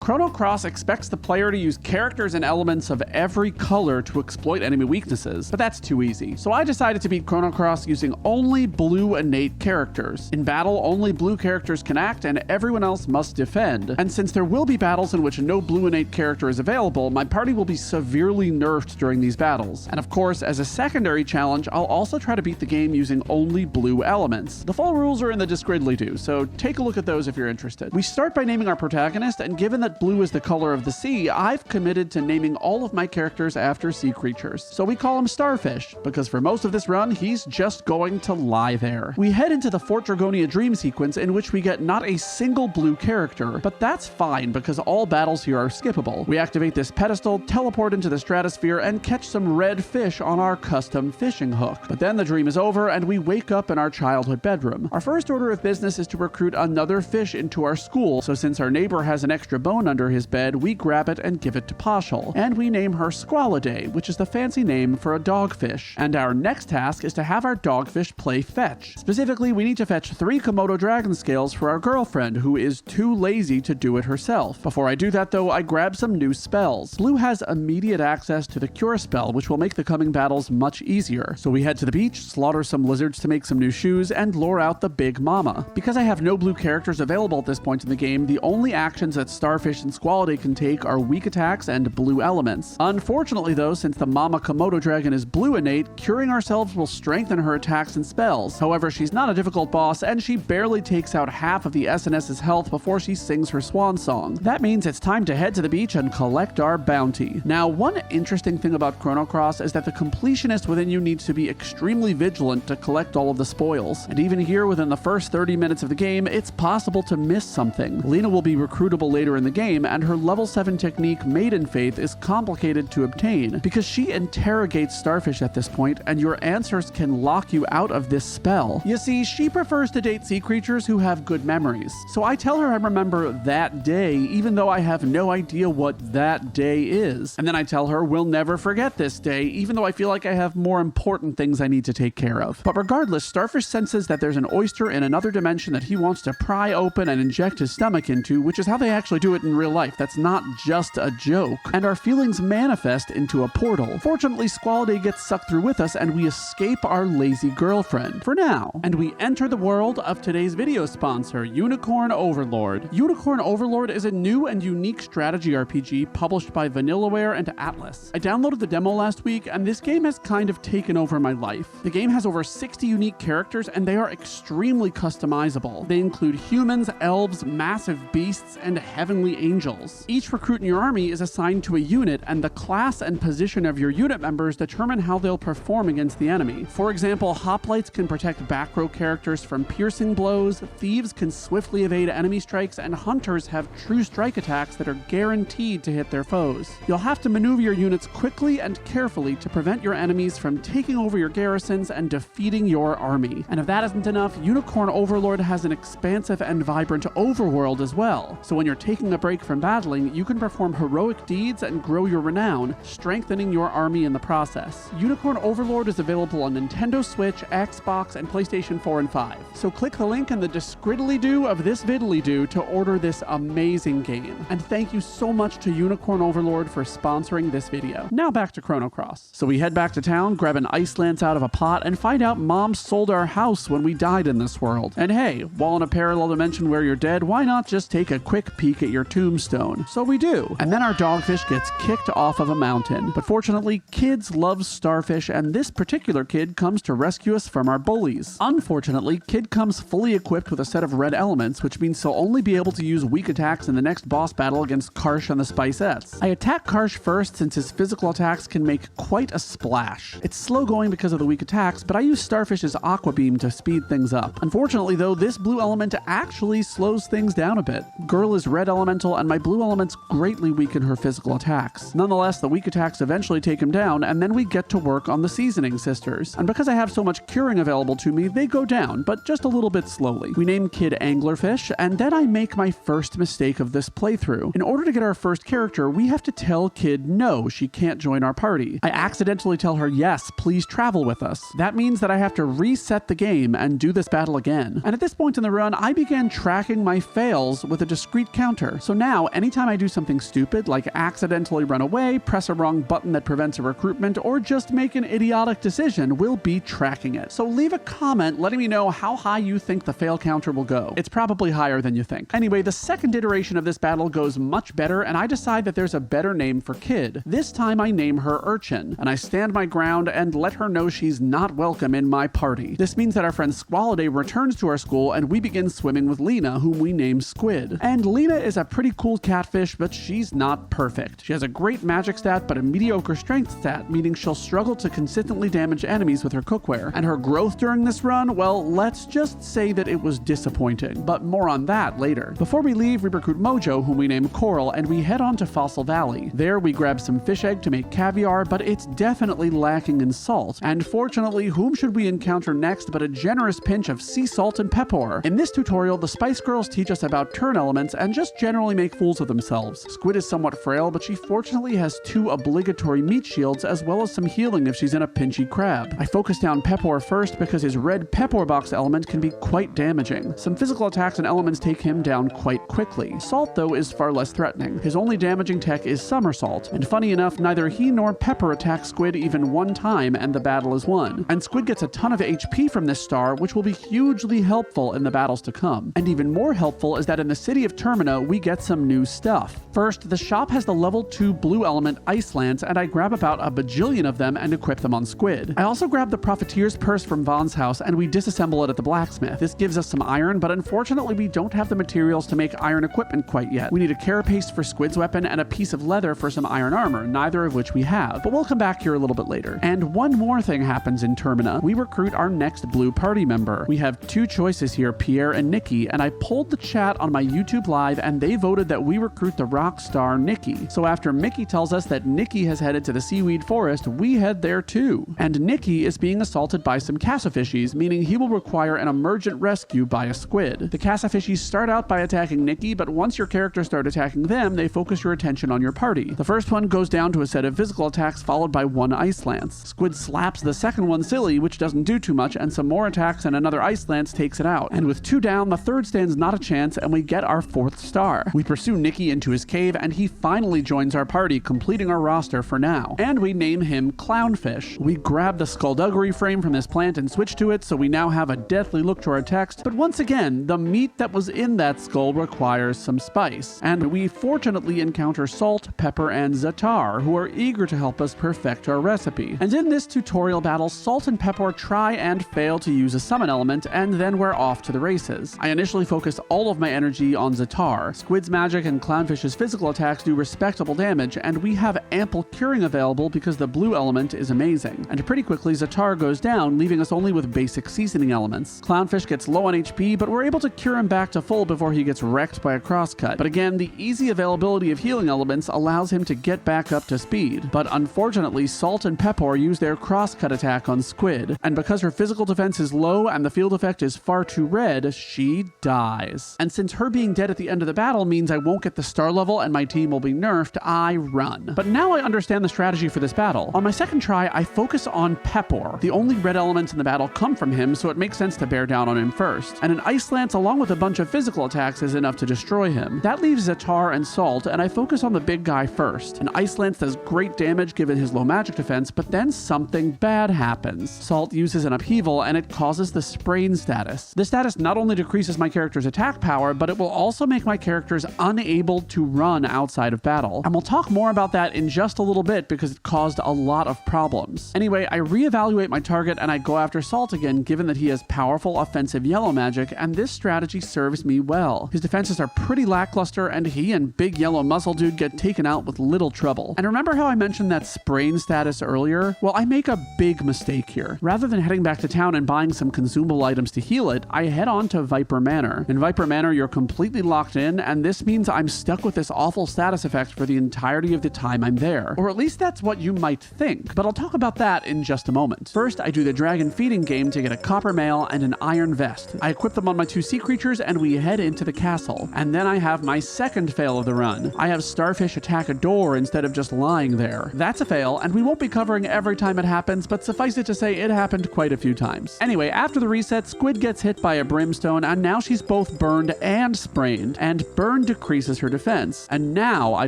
Chrono Cross expects the player to use characters and elements of every color to exploit enemy weaknesses, but that's too easy. So I decided to beat Chrono Cross using only blue innate characters. In battle, only blue characters can act and everyone else must defend. And since there will be battles in which no blue innate character is available, my party will be severely nerfed during these battles. And of course, as a secondary challenge, I'll also try to beat the game using only blue elements. The full rules are in the Discridly-Do, so take a look at those if you're interested. We start by naming our protagonist, and given that blue is the color of the sea, I've committed to naming all of my characters after sea creatures. So we call him Starfish, because for most of this run, he's just going to lie there. We head into the Fort Dragonia dream sequence in which we get not a single blue character, but that's fine because all battles here are skippable. We activate this pedestal, teleport into the stratosphere, and catch some red fish on our custom fishing hook. But then the dream is over and we wake up in our childhood bedroom. Our first order of business is to recruit another fish into our school, so since our neighbor has an extra bone under his bed, we grab it and give it to Poshel. And we name her Squaliday, which is the fancy name for a dogfish. And our next task is to have our dogfish play fetch. Specifically, we need to fetch 3 Komodo dragon scales for our girlfriend, who is too lazy to do it herself. Before I do that though, I grab some new spells. Blue has immediate access to the Cure spell, which will make the coming battles much easier. So we head to the beach, slaughter some lizards to make some new shoes, and lure out the Big Mama. Because I have no blue characters available at this point in the game, the only actions that Starfish and Squaliday can take are weak attacks and blue elements. Unfortunately though, since the Mama Komodo dragon is blue innate, curing ourselves will strengthen her attacks and spells. However, she's not a difficult boss, and she barely takes out half of the SNS's health before she sings her swan song. That means it's time to head to the beach and collect our bounty. Now, one interesting thing about Chrono Cross is that the completionist within you needs to be extremely vigilant to collect all of the spoils. And even here, within the first 30 minutes of the game, it's possible to miss something. Lena will be recruitable later in the game, and her level 7 technique, Maiden Faith, is complicated to obtain because she interrogates Starfish at this point, and your answers can lock you out of this spell. You see, she prefers to date sea creatures who have good memories. So I tell her I remember that day, even though I have no idea what that day is. And then I tell her we'll never forget this day, even though I feel like I have more important things I need to take care of. But regardless, Starfish senses that there's an oyster in another dimension that he wants to pry open and inject his stomach into, which is how they actually do it in real life. That's not just a joke. And our feelings manifest into a portal. Fortunately, Squaliday gets sucked through with us and we escape our lazy girlfriend. For now. And we enter the world of today's video sponsor, Unicorn Overlord. Unicorn Overlord is a new and unique strategy RPG published by Vanillaware and Atlas. I downloaded the demo last week, and this game has kind of taken over my life. The game has over 60 unique characters, and they are extremely customizable. They include humans, elves, massive beasts, and heavenly angels. Each recruit in your army is assigned to a unit, and the class and position of your unit members determine how they'll perform against the enemy. For example, hoplites can protect back row characters from piercing blows, thieves can swiftly evade enemy strikes, and hunters have true strike attacks that are guaranteed to hit their foes. You'll have to maneuver your units quickly and carefully to prevent your enemies from taking over your garrisons and defeating your army. And if that isn't enough, Unicorn Overlord has an expansive and vibrant overworld as well. So when you're taking a break from battling, you can perform heroic deeds and grow your renown, strengthening your army in the process. Unicorn Overlord is available on Nintendo Switch, Xbox, and PlayStation 4 and 5. So click the link in the Discridly-Do of this vidly-do to order this amazing game. And thank you so much to Unicorn Overlord for sponsoring this video. Now back to Chrono Cross. So we head back to town, grab an ice lance out of a pot, and find out Mom sold our house when we died in this world. And hey, while in a parallel dimension where you're dead, why not just take a quick peek at your tombstone? So we do. And then our dogfish gets kicked off of a mountain. But fortunately, kids love Starfish, and this particular kid comes to rescue us from our bullies. Unfortunately, Kid comes fully equipped with a set of red elements, which means he'll only be able to use weak attacks in the next boss battle against Karsh and the Spicettes. I attack Karsh first since his physical attacks can make quite a splash. It's slow going because of the weak attacks, but I use Starfish's Aqua Beam to speed things up. Unfortunately though, this blue element actually slows things down a bit. Girl is red elemental, and my blue elements greatly weaken her physical attacks. Nonetheless, the weak attacks eventually take him down, and then we get to work on the Seasoning Sisters. And because I have so much curing available to me, they go down, but just a little bit slowly. We name Kid Anglerfish, and then I make my first mistake of this playthrough. In order to get our first character, we have to tell Kid no, she can't join our party. I accidentally tell her yes, please travel with us. That means that I have to reset the game and do this battle again. And at this point in the run, I began tracking my fails with a discrete counter. So So now, anytime I do something stupid, like accidentally run away, press a wrong button that prevents a recruitment, or just make an idiotic decision, we'll be tracking it. So leave a comment letting me know how high you think the fail counter will go. It's probably higher than you think. Anyway, the second iteration of this battle goes much better, and I decide that there's a better name for Kid. This time I name her Urchin, and I stand my ground and let her know she's not welcome in my party. This means that our friend Squaliday returns to our school, and we begin swimming with Lena, whom we name Squid. And Lena is a pretty cool catfish, but she's not perfect. She has a great magic stat, but a mediocre strength stat, meaning she'll struggle to consistently damage enemies with her cookware. And her growth during this run, well, let's just say that it was disappointing, but more on that later. Before we leave, we recruit Mojo, whom we name Coral, and we head on to Fossil Valley. There we grab some fish egg to make caviar, but it's definitely lacking in salt. And fortunately, whom should we encounter next but a generous pinch of sea salt and pepper? In this tutorial, the Spice Girls teach us about turn elements and just generally make fools of themselves. Squid is somewhat frail, but she fortunately has 2 obligatory meat shields as well as some healing if she's in a pinchy crab. I focus down Pepper first because his red Pepper box element can be quite damaging. Some physical attacks and elements take him down quite quickly. Salt, though, is far less threatening. His only damaging tech is Somersault, and funny enough, neither he nor Pepper attack Squid even one time, and the battle is won. And Squid gets a ton of HP from this star, which will be hugely helpful in the battles to come. And even more helpful is that in the city of Termina, we get some new stuff. First, the shop has the level 2 blue element Ice Lance, and I grab about a bajillion of them and equip them on Squid. I also grab the Profiteer's Purse from Vaughn's house, and we disassemble it at the blacksmith. This gives us some iron, but unfortunately we don't have the materials to make iron equipment quite yet. We need a carapace for Squid's weapon and a piece of leather for some iron armor, neither of which we have, but we'll come back here a little bit later. And one more thing happens in Termina. We recruit our next blue party member. We have 2 choices here, Pierre and Nikki, and I polled the chat on my YouTube live, and they voted that we recruit the rock star Nikki. So after Mickey tells us that Nikki has headed to the seaweed forest, we head there too. And Nikki is being assaulted by some cassafishies, meaning he will require an emergent rescue by a squid. The cassafishies start out by attacking Nikki, but once your characters start attacking them, they focus your attention on your party. The first one goes down to a set of physical attacks followed by 1 ice lance. Squid slaps the second one silly, which doesn't do too much, and some more attacks and another ice lance takes it out. And with 2 down, the third stands not a chance, and we get our 4th star. We pursue Nikki into his cave, and he finally joins our party, completing our roster for now. And we name him Clownfish. We grab the skullduggery frame from this plant and switch to it, so we now have a deathly look to our text, but once again, the meat that was in that skull requires some spice. And we fortunately encounter Salt, Pepper, and Zatar, who are eager to help us perfect our recipe. And in this tutorial battle, Salt and Pepper try and fail to use a summon element, and then we're off to the races. I initially focus all of my energy on Zatar. Squid's magic and Clownfish's physical attacks do respectable damage, and we have ample curing available because the blue element is amazing. And pretty quickly, Zatar goes down, leaving us only with basic seasoning elements. Clownfish gets low on HP, but we're able to cure him back to full before he gets wrecked by a crosscut. But again, the easy availability of healing elements allows him to get back up to speed. But unfortunately, Salt and Pepper use their crosscut attack on Squid, and because her physical defense is low and the field effect is far too red, she dies. And since her being dead at the end of the battle means I won't get the star level and my team will be nerfed, I run. But now I understand the strategy for this battle. On my second try, I focus on Pepper. The only red elements in the battle come from him, so it makes sense to bear down on him first. And an Ice Lance along with a bunch of physical attacks is enough to destroy him. That leaves Zatar and Salt, and I focus on the big guy first. An Ice Lance does great damage given his low magic defense, but then something bad happens. Salt uses an upheaval, and it causes the Sprain status. This status not only decreases my character's attack power, but it will also make my characters unable to run outside of battle. And we'll talk more about that in just a little bit because it caused a lot of problems. Anyway, I reevaluate my target and I go after Salt again, given that he has powerful offensive yellow magic, and this strategy serves me well. His defenses are pretty lackluster, and he and big yellow muscle dude get taken out with little trouble. And remember how I mentioned that Sprain status earlier? Well, I make a big mistake here. Rather than heading back to town and buying some consumable items to heal it, I head on to Viper Manor. In Viper Manor, you're completely locked in, and this means I'm stuck with this awful status effect for the entirety of the time I'm there. Or at least that's what you might think, but I'll talk about that in just a moment. First, I do the dragon feeding game to get a copper mail and an iron vest. I equip them on my 2 sea creatures and we head into the castle. And then I have my second fail of the run. I have Starfish attack a door instead of just lying there. That's a fail, and we won't be covering every time it happens, but suffice it to say it happened quite a few times. Anyway, after the reset, Squid gets hit by a brimstone, and now she's both burned and sprained. And burn turn decreases her defense. And now I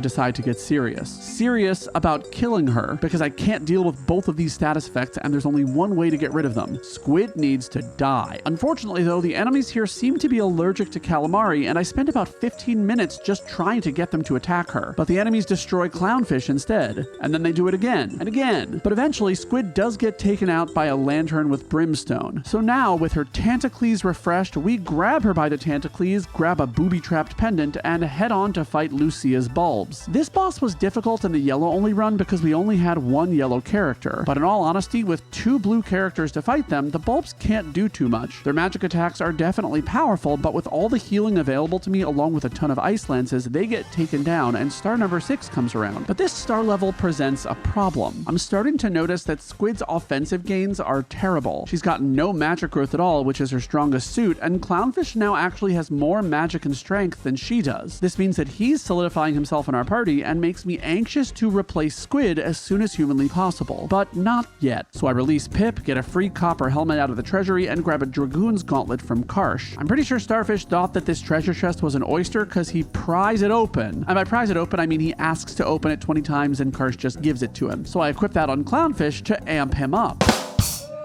decide to get serious. Serious about killing her, because I can't deal with both of these status effects and there's only one way to get rid of them. Squid needs to die. Unfortunately though, the enemies here seem to be allergic to calamari, and I spend about 15 minutes just trying to get them to attack her. But the enemies destroy clownfish instead, and then they do it again and again. But eventually Squid does get taken out by a lantern with brimstone. So now with her Tantacles refreshed, we grab her by the Tantacles, grab a booby-trapped pendant, and head on to fight Lucia's bulbs. This boss was difficult in the yellow-only run because we only had one yellow character, but in all honesty, with two blue characters to fight them, the bulbs can't do too much. Their magic attacks are definitely powerful, but with all the healing available to me along with a ton of ice lances, they get taken down and star number 6 comes around. But this star level presents a problem. I'm starting to notice that Squid's offensive gains are terrible. She's got no magic growth at all, which is her strongest suit, and Clownfish now actually has more magic and strength than she does. This means that he's solidifying himself in our party and makes me anxious to replace Squid as soon as humanly possible. But not yet. So I release Pip, get a free copper helmet out of the treasury, and grab a Dragoon's gauntlet from Karsh. I'm pretty sure Starfish thought that this treasure chest was an oyster because he pries it open. And by pries it open, I mean he asks to open it 20 times and Karsh just gives it to him. So I equip that on Clownfish to amp him up.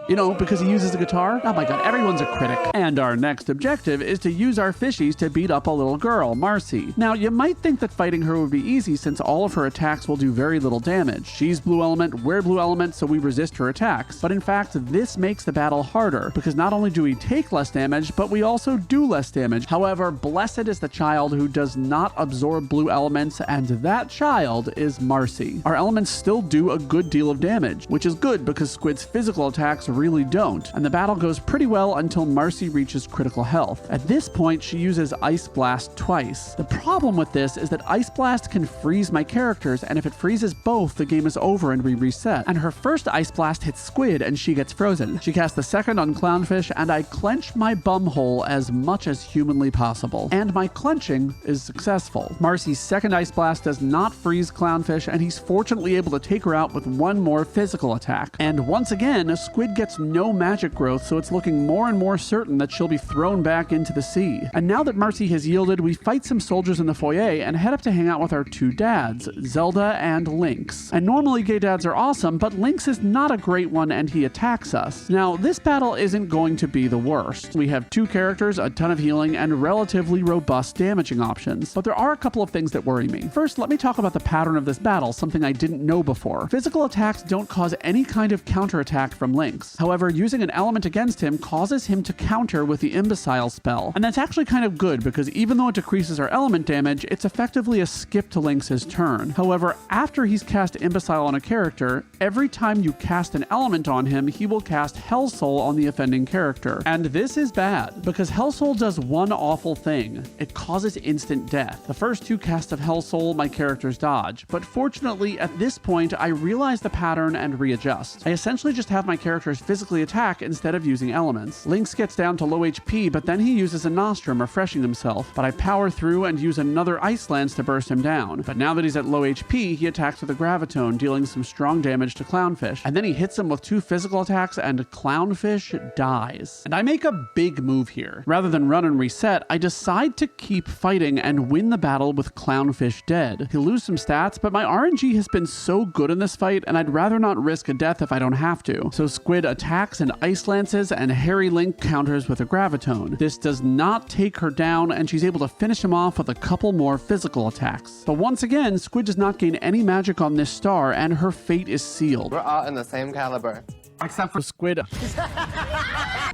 You know, because he uses the guitar? Oh my god, everyone's a critic. And our next objective is to use our fishies to beat up a little girl, Marcy. Now, you might think that fighting her would be easy since all of her attacks will do very little damage. She's blue element, we're blue element, so we resist her attacks. But in fact, this makes the battle harder, because not only do we take less damage, but we also do less damage. However, blessed is the child who does not absorb blue elements, and that child is Marcy. Our elements still do a good deal of damage, which is good because Squid's physical attacks really don't, and the battle goes pretty well until Marcy reaches critical health. At this point, she uses Ice Blast twice. The problem with this is that Ice Blast can freeze my characters, and if it freezes both, the game is over and we reset. And her first Ice Blast hits Squid and she gets frozen. She casts the second on Clownfish, and I clench my bumhole as much as humanly possible. And my clenching is successful. Marcy's second Ice Blast does not freeze Clownfish, and he's fortunately able to take her out with one more physical attack. And once again, Squid gets no magic growth, so it's looking more and more certain that she'll be thrown back into the sea. And now that Marcy has yielded, we fight some soldiers in the foyer and head up to hang out with our two dads, Zelda and Lynx. And normally gay dads are awesome, but Lynx is not a great one and he attacks us. Now, this battle isn't going to be the worst. We have two characters, a ton of healing, and relatively robust damaging options. But there are a couple of things that worry me. First, let me talk about the pattern of this battle, something I didn't know before. Physical attacks don't cause any kind of counterattack from Lynx. However, using an element against him causes him to counter with the Imbecile spell. And that's actually kind of good because even though it decreases our element damage, it's effectively a skip to Lynx's turn. However, after he's cast Imbecile on a character, every time you cast an element on him, he will cast Hell Soul on the offending character. And this is bad because Hell Soul does one awful thing. It causes instant death. The first two casts of Hell Soul, my characters dodge. But fortunately, at this point, I realize the pattern and readjust. I essentially just have my characters physically attack instead of using elements. Lynx gets down to low HP, but then he uses a Nostrum, refreshing himself. But I power through and use another Ice Lance to burst him down. But now that he's at low HP, he attacks with a Gravitone, dealing some strong damage to Clownfish. And then he hits him with two physical attacks and Clownfish dies. And I make a big move here. Rather than run and reset, I decide to keep fighting and win the battle with Clownfish dead. He'll lose some stats, but my RNG has been so good in this fight, and I'd rather not risk a death if I don't have to. So Squid attacks and Ice Lances, and Harry Link counters with a Gravitone. This does not take her down, and she's able to finish him off with a couple more physical attacks. But once again, Squid does not gain any magic on this star, and her fate is sealed. We're all in the same caliber. Except for Squid.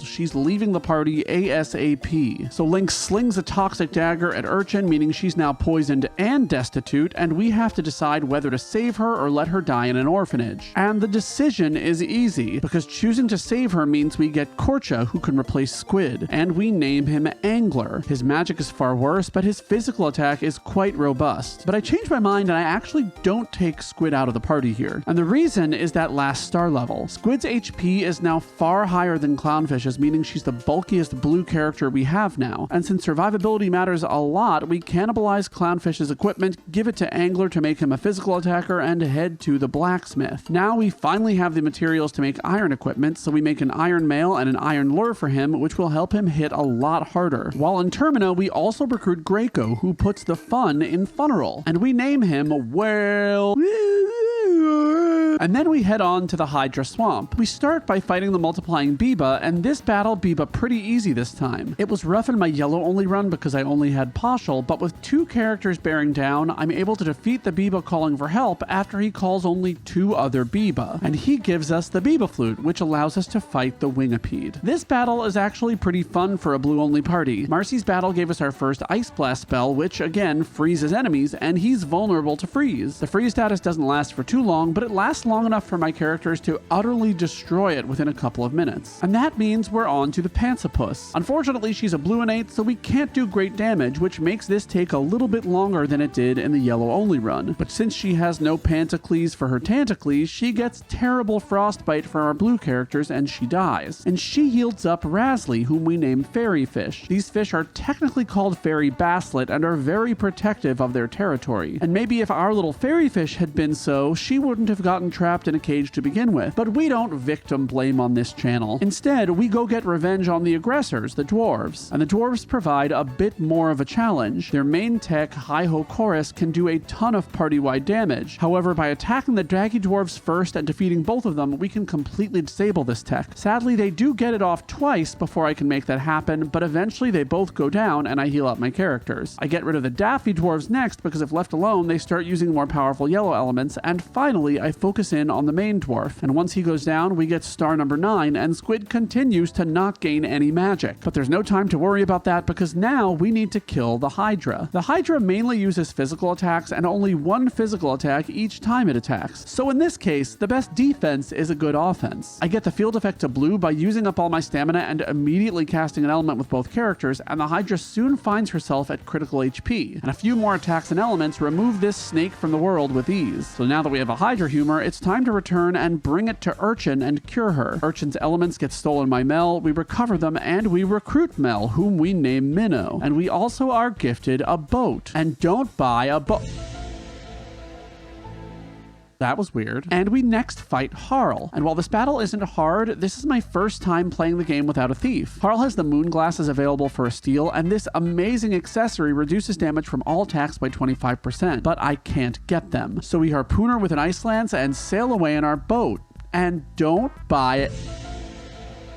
She's leaving the party ASAP. So Link slings a toxic dagger at Urchin, meaning she's now poisoned and destitute, and we have to decide whether to save her or let her die in an orphanage. And the decision is easy, because choosing to save her means we get Korcha, who can replace Squid, and we name him Angler. His magic is far worse, but his physical attack is quite robust. But I changed my mind, and I actually don't take Squid out of the party here. And the reason is that last star level. Squid's HP is now far higher than Clownfish's, meaning she's the bulkiest blue character we have now. And since survivability matters a lot, we cannibalize Clownfish's equipment, give it to Angler to make him a physical attacker, and head to the blacksmith. Now we finally have the materials to make iron equipment, so we make an iron mail and an iron lure for him, which will help him hit a lot harder. While in Termina, we also recruit Greco, who puts the fun in Funeral, and we name him, well... And then we head on to the Hydra Swamp. We start by fighting the multiplying Biba, and this battle Biba pretty easy this time. It was rough in my yellow only run because I only had Poshel, but with 2 characters bearing down, I'm able to defeat the Biba calling for help after he calls only 2 other Biba. And he gives us the Biba Flute, which allows us to fight the Wingipede. This battle is actually pretty fun for a blue only party. Marcy's battle gave us our first Ice Blast spell, which again freezes enemies, and he's vulnerable to freeze. The freeze status doesn't last for too long, but it lasts long enough for my characters to utterly destroy it within a couple of minutes. And that means we're on to the Pantsipus. Unfortunately, she's a blue innate, so we can't do great damage, which makes this take a little bit longer than it did in the yellow only run. But since she has no Pantacles for her Tantacles, she gets terrible frostbite for our blue characters and she dies. And she yields up Rasley, whom we name Fairy Fish. These fish are technically called Fairy Basslet and are very protective of their territory. And maybe if our little Fairy Fish had been so, she wouldn't have gotten trapped in a cage to begin with. But we don't victim blame on this channel. Instead, we go get revenge on the aggressors, the dwarves. And the dwarves provide a bit more of a challenge. Their main tech, Hi-Ho Chorus, can do a ton of party-wide damage. However, by attacking the draggy dwarves first and defeating both of them, we can completely disable this tech. Sadly, they do get it off twice before I can make that happen, but eventually they both go down and I heal up my characters. I get rid of the Daffy dwarves next because if left alone, they start using more powerful yellow elements, and finally, I focus in on the main dwarf. And once he goes down, we get star number 9, and Squid continues to not gain any magic. But there's no time to worry about that because now we need to kill the Hydra. The Hydra mainly uses physical attacks and only 1 physical attack each time it attacks. So in this case, the best defense is a good offense. I get the field effect to blue by using up all my stamina and immediately casting an element with both characters, and the Hydra soon finds herself at critical HP. And a few more attacks and elements remove this snake from the world with ease. So now that we have a Hydra humor, it's time to return and bring it to Urchin and cure her. Urchin's elements get stolen by Mel, we recover them, and we recruit Mel, whom we name Minnow. And we also are gifted a boat. And don't buy a boat. That was weird. And we next fight Harl. And while this battle isn't hard, this is my first time playing the game without a thief. Harl has the moon glasses available for a steal, and this amazing accessory reduces damage from all attacks by 25%, but I can't get them. So we harpoon her with an ice lance and sail away in our boat. And don't buy it.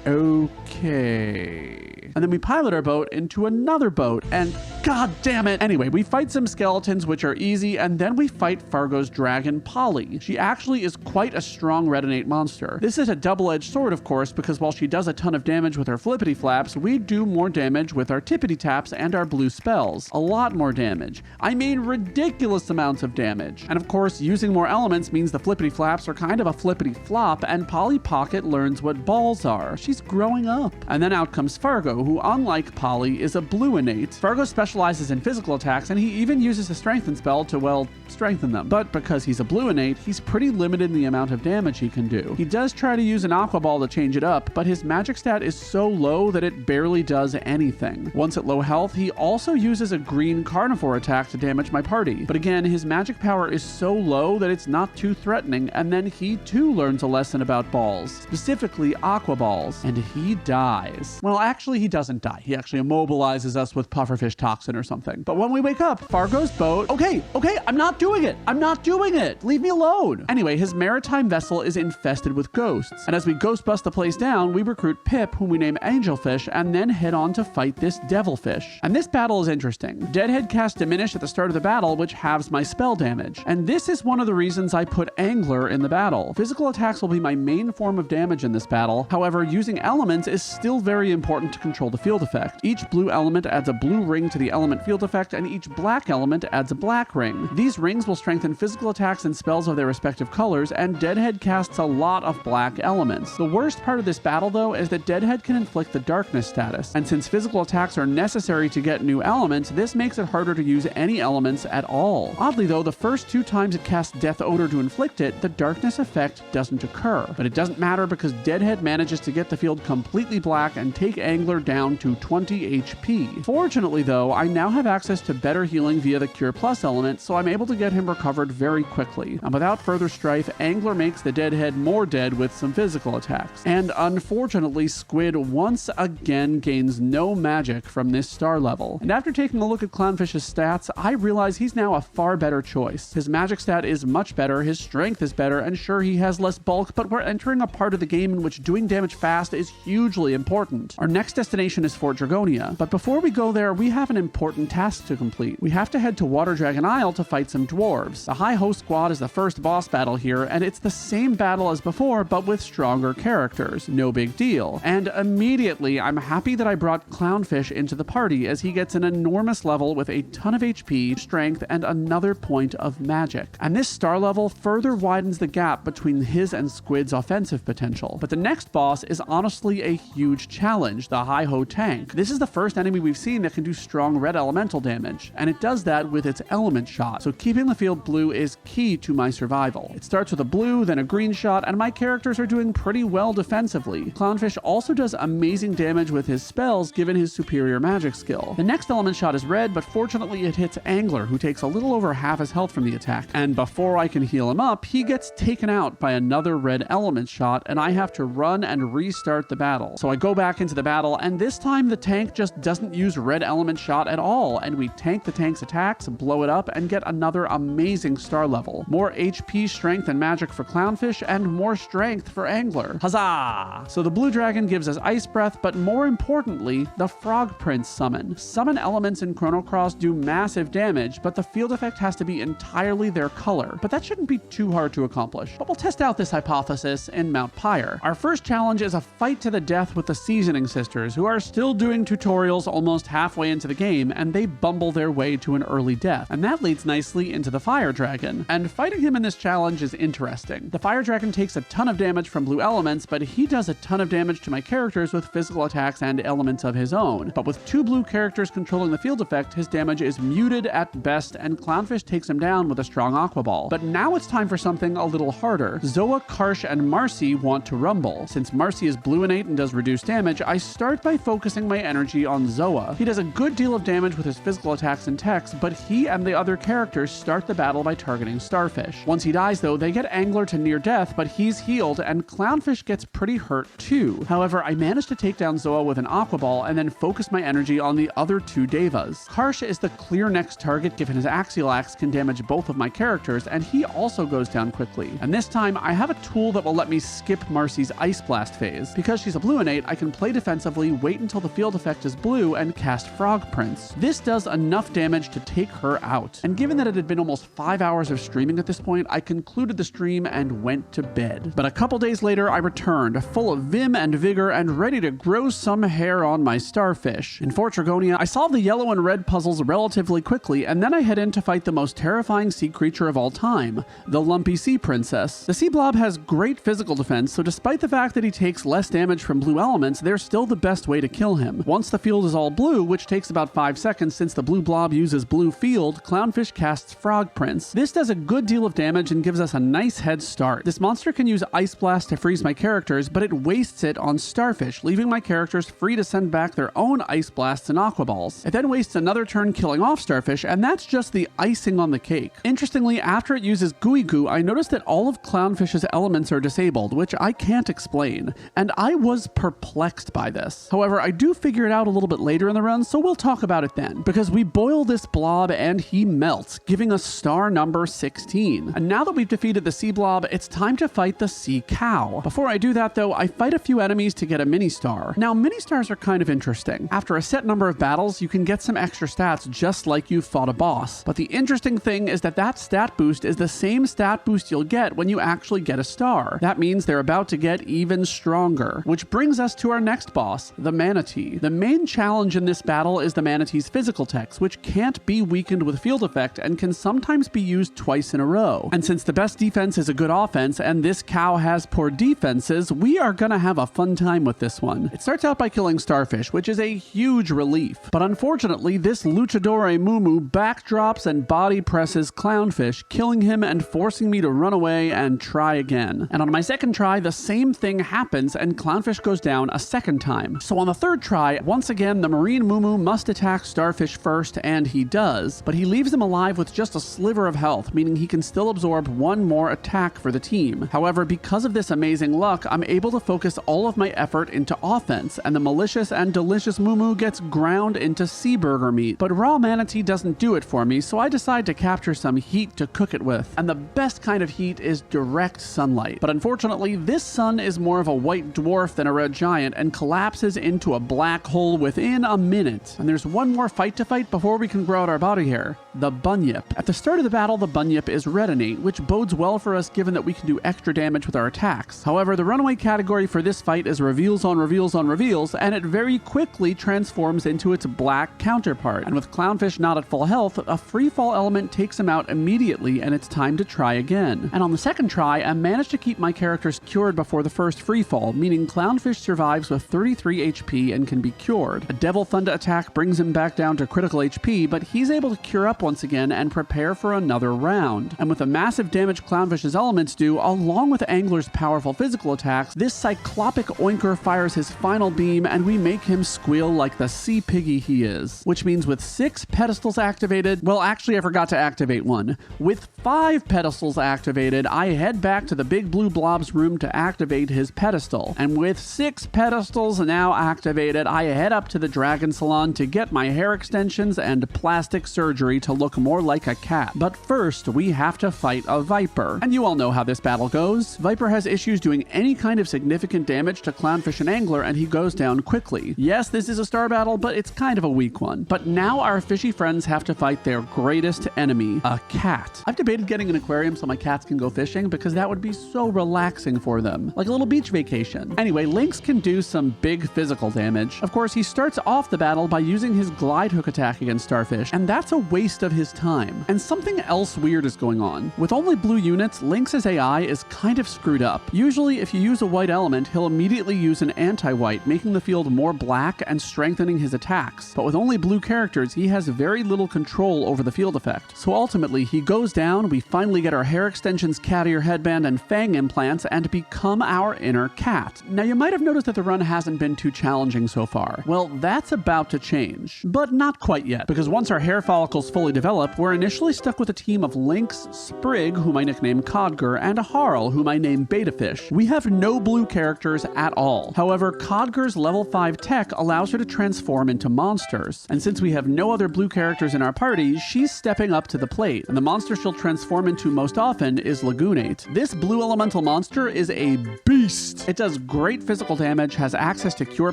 Okay. And then we pilot our boat into another boat, and god damn it. Anyway, we fight some skeletons, which are easy, and then we fight Fargo's dragon, Polly. She actually is quite a strong red innate monster. This is a double-edged sword, of course, because while she does a ton of damage with her flippity flaps, we do more damage with our tippity taps and our blue spells. A lot more damage. I mean, ridiculous amounts of damage. And of course, using more elements means the flippity flaps are kind of a flippity flop, and Polly Pocket learns what balls are. She's growing up. And then out comes Fargo, who unlike Polly is a blue innate. Fargo specializes in physical attacks, and he even uses a strengthen spell to, well, strengthen them. But because he's a blue innate, he's pretty limited in the amount of damage he can do. He does try to use an aqua ball to change it up, but his magic stat is so low that it barely does anything. Once at low health, he also uses a green carnivore attack to damage my party. But again, his magic power is so low that it's not too threatening, and then he too learns a lesson about balls, specifically aqua balls, and he dies. Well, actually, he doesn't die. He actually immobilizes us with pufferfish toxin or something. But when we wake up, Fargo's boat... Okay, I'm not doing it. I'm not doing it. Leave me alone. Anyway, his maritime vessel is infested with ghosts. And as we ghost bust the place down, we recruit Pip, whom we name Angelfish, and then head on to fight this Devilfish. And this battle is interesting. Deadhead cast Diminish at the start of the battle, which halves my spell damage. And this is one of the reasons I put Angler in the battle. Physical attacks will be my main form of damage in this battle. However, using elements is still very important to control the field effect. Each blue element adds a blue ring to the the element field effect, and each black element adds a black ring. These rings will strengthen physical attacks and spells of their respective colors, and Deadhead casts a lot of black elements. The worst part of this battle, though, is that Deadhead can inflict the darkness status, and since physical attacks are necessary to get new elements, this makes it harder to use any elements at all. Oddly though, the first 2 times it casts Death Odor to inflict it, the darkness effect doesn't occur. But it doesn't matter because Deadhead manages to get the field completely black and take Angler down to 20 HP. Fortunately though, I now have access to better healing via the Cure Plus element, so I'm able to get him recovered very quickly. And without further strife, Angler makes the Deadhead more dead with some physical attacks. And unfortunately, Squid once again gains no magic from this star level. And after taking a look at Clownfish's stats, I realize he's now a far better choice. His magic stat is much better, his strength is better, and sure, he has less bulk, but we're entering a part of the game in which doing damage fast is hugely important. Our next destination is Fort Dragonia, but before we go there, we have an important task to complete. We have to head to Water Dragon Isle to fight some dwarves. The High Host Squad is the first boss battle here, and it's the same battle as before, but with stronger characters. No big deal. And immediately, I'm happy that I brought Clownfish into the party, as he gets an enormous level with a ton of HP, strength, and another point of magic. And this star level further widens the gap between his and Squid's offensive potential. But the next boss is honestly a huge challenge, the Hi-Ho Tank. This is the first enemy we've seen that can do strong red elemental damage, and it does that with its element shot, so keeping the field blue is key to my survival. It starts with a blue, then a green shot, and my characters are doing pretty well defensively. Clownfish also does amazing damage with his spells given his superior magic skill. The next element shot is red, but fortunately it hits Angler, who takes a little over half his health from the attack. And before I can heal him up, he gets taken out by another red element shot, and I have to run and restart the battle. So I go back into the battle, and this time the tank just doesn't use red element shot at all, and we tank the tank's attacks, blow it up, and get another amazing star level. More HP, strength, and magic for Clownfish, and more strength for Angler. Huzzah! So the blue dragon gives us Ice Breath, but more importantly, the Frog Prince summon. Summon elements in Chrono Cross do massive damage, but the field effect has to be entirely their color. But that shouldn't be too hard to accomplish. But we'll test out this hypothesis in Mount Pyre. Our first challenge is a fight to the death with the Seasoning Sisters, who are still doing tutorials almost halfway into the game, and they bumble their way to an early death. And that leads nicely into the Fire Dragon. And fighting him in this challenge is interesting. The Fire Dragon takes a ton of damage from blue elements, but he does a ton of damage to my characters with physical attacks and elements of his own. But with 2 blue characters controlling the field effect, his damage is muted at best, and Clownfish takes him down with a strong Aqua Ball. But now it's time for something a little harder. Zoa, Karsh, and Marcy want to rumble. Since Marcy is blue innate and does reduced damage, I start by focusing my energy on Zoa. He does a good deal of damage with his physical attacks and techs, but he and the other characters start the battle by targeting Starfish. Once he dies though, they get Angler to near death, but he's healed, and Clownfish gets pretty hurt too. However, I managed to take down Zoa with an Aqua Ball and then focus my energy on the other 2 Devas. Karsh is the clear next target given his Axial Axe can damage both of my characters, and he also goes down quickly. And this time, I have a tool that will let me skip Marcy's Ice Blast phase. Because she's a blue innate, I can play defensively, wait until the field effect is blue, and cast Frog Prince. This does enough damage to take her out. And given that it had been almost 5 hours of streaming at this point, I concluded the stream and went to bed. But a couple days later, I returned, full of vim and vigor and ready to grow some hair on my starfish. In Fort Dragonia, I solved the yellow and red puzzles relatively quickly, and then I head in to fight the most terrifying sea creature of all time, the Lumpy Sea Princess. The Sea Blob has great physical defense, so despite the fact that he takes less damage from blue elements, they're still the best way to kill him. Once the field is all blue, which takes about 5 seconds since the blue blob uses blue field, Clownfish casts Frog Prince. This does a good deal of damage and gives us a nice head start. This monster can use Ice Blast to freeze my characters, but it wastes it on Starfish, leaving my characters free to send back their own Ice Blasts and Aqua Balls. It then wastes another turn killing off Starfish, and that's just the icing on the cake. Interestingly, after it uses Gooey Goo, I noticed that all of Clownfish's elements are disabled, which I can't explain, and I was perplexed by this. However, I do figure it out a little bit later in the run, so we'll talk about it then, because we boil this blob and he melts, giving us star number 16. And now that we've defeated the Sea Blob, it's time to fight the Sea Cow. Before I do that though, I fight a few enemies to get a mini star. Now, mini stars are kind of interesting. After a set number of battles, you can get some extra stats just like you fought a boss. But the interesting thing is that that stat boost is the same stat boost you'll get when you actually get a star. That means they're about to get even stronger. Which brings us to our next boss, the Manatee. The main challenge in this battle is the Manatee Manatee's physical techs, which can't be weakened with field effect and can sometimes be used twice in a row. And since the best defense is a good offense and this cow has poor defenses, we are gonna have a fun time with this one. It starts out by killing Starfish, which is a huge relief. But unfortunately, this Luchadore Mumu backdrops and body presses Clownfish, killing him and forcing me to run away and try again. And on my second try, the same thing happens and Clownfish goes down a second time. So on the third try, once again, the Marine Mumu must attack Starfish first, and he does, but he leaves him alive with just a sliver of health, meaning he can still absorb one more attack for the team. However, because of this amazing luck, I'm able to focus all of my effort into offense, and the malicious and delicious Mumu gets ground into sea burger meat. But raw Manatee doesn't do it for me, so I decide to capture some heat to cook it with. And the best kind of heat is direct sunlight. But unfortunately, this sun is more of a white dwarf than a red giant and collapses into a black hole within a minute. And there's one more fight to fight before we can grow out our body hair. The Bunyip. At the start of the battle, the Bunyip is red innate, which bodes well for us given that we can do extra damage with our attacks. However, the runaway category for this fight is reveals on reveals on reveals, and it very quickly transforms into its black counterpart. And with Clownfish not at full health, a freefall element takes him out immediately, and it's time to try again. And on the second try, I managed to keep my characters cured before the first freefall, meaning Clownfish survives with 33 HP and can be cured. A Devil Thunder attack brings him back down to critical HP, but he's able to cure up once again and prepare for another round. And with the massive damage Clownfish's elements do, along with Angler's powerful physical attacks, this cyclopic oinker fires his final beam and we make him squeal like the sea piggy he is. Which means with 6 pedestals activated, well actually I forgot to activate one. With 5 pedestals activated, I head back to the big blue blob's room to activate his pedestal. And with 6 pedestals now activated, I head up to the Dragon Salon to get my hair extensions and plastic surgery to look more like a cat. But first, we have to fight a Viper. And you all know how this battle goes. Viper has issues doing any kind of significant damage to Clownfish and Angler, and he goes down quickly. Yes, this is a star battle, but it's kind of a weak one. But now our fishy friends have to fight their greatest enemy, a cat. I've debated getting an aquarium so my cats can go fishing because that would be so relaxing for them, like a little beach vacation. Anyway, Lynx can do some big physical damage. Of course, he starts off the battle by using his glide hook attack against Starfish, and that's a waste of his time. And something else weird is going on. With only blue units, Lynx's AI is kind of screwed up. Usually, if you use a white element, he'll immediately use an anti-white, making the field more black and strengthening his attacks. But with only blue characters, he has very little control over the field effect. So ultimately, he goes down, we finally get our hair extensions, cat ear headband, and fang implants, and become our inner cat. Now, you might have noticed that the run hasn't been too challenging so far. Well, that's about to change. But not quite yet, because once our hair follicles fully develop, we're initially stuck with a team of Lynx, Sprigg, whom I nickname Codger, and Harl, whom I name Betafish. We have no blue characters at all. However, Codger's level 5 tech allows her to transform into monsters. And since we have no other blue characters in our party, she's stepping up to the plate. And the monster she'll transform into most often is Lagoonate. This blue elemental monster is a beast. It does great physical damage, has access to Cure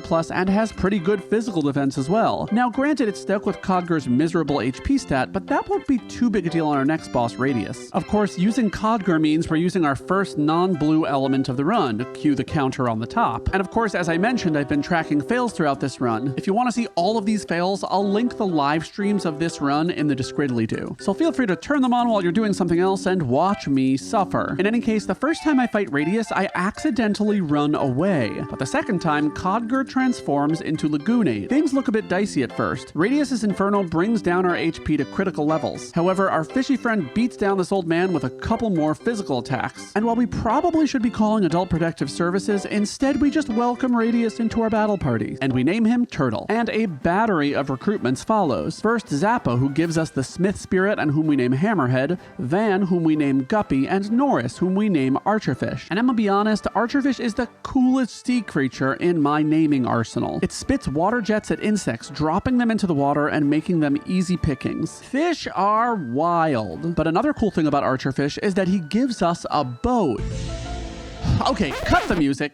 Plus, and has pretty good physical defense as well. Now, granted, it's stuck with Codger's miserable HP stat, but that won't be too big a deal on our next boss, Radius. Of course, using Codger means we're using our first non-blue element of the run, cue the counter on the top. And of course, as I mentioned, I've been tracking fails throughout this run. If you want to see all of these fails, I'll link the live streams of this run in the Discridly-Do. So feel free to turn them on while you're doing something else and watch me suffer. In any case, the first time I fight Radius, I accidentally run away. But the second time, Codger transforms into Lagoonate. Things look a bit dicey at first. Radius's Inferno brings down our HP to critical levels. However, our fishy friend beats down this old man with a couple more physical attacks. And while we probably should be calling Adult Protective Services, instead we just welcome Radius into our battle party. And we name him Turtle. And a battery of recruitments follows. First, Zappa, who gives us the Smith Spirit and whom we name Hammerhead, Van, whom we name Guppy, and Norris, whom we name Archerfish. And I'm gonna be honest, Archerfish is the coolest sea creature in my naming arsenal. It spits water jets at insects, dropping them into the water and making them easy pickings. Fish are wild. But another cool thing about Archerfish is that he gives us a boat. Okay, cut the music.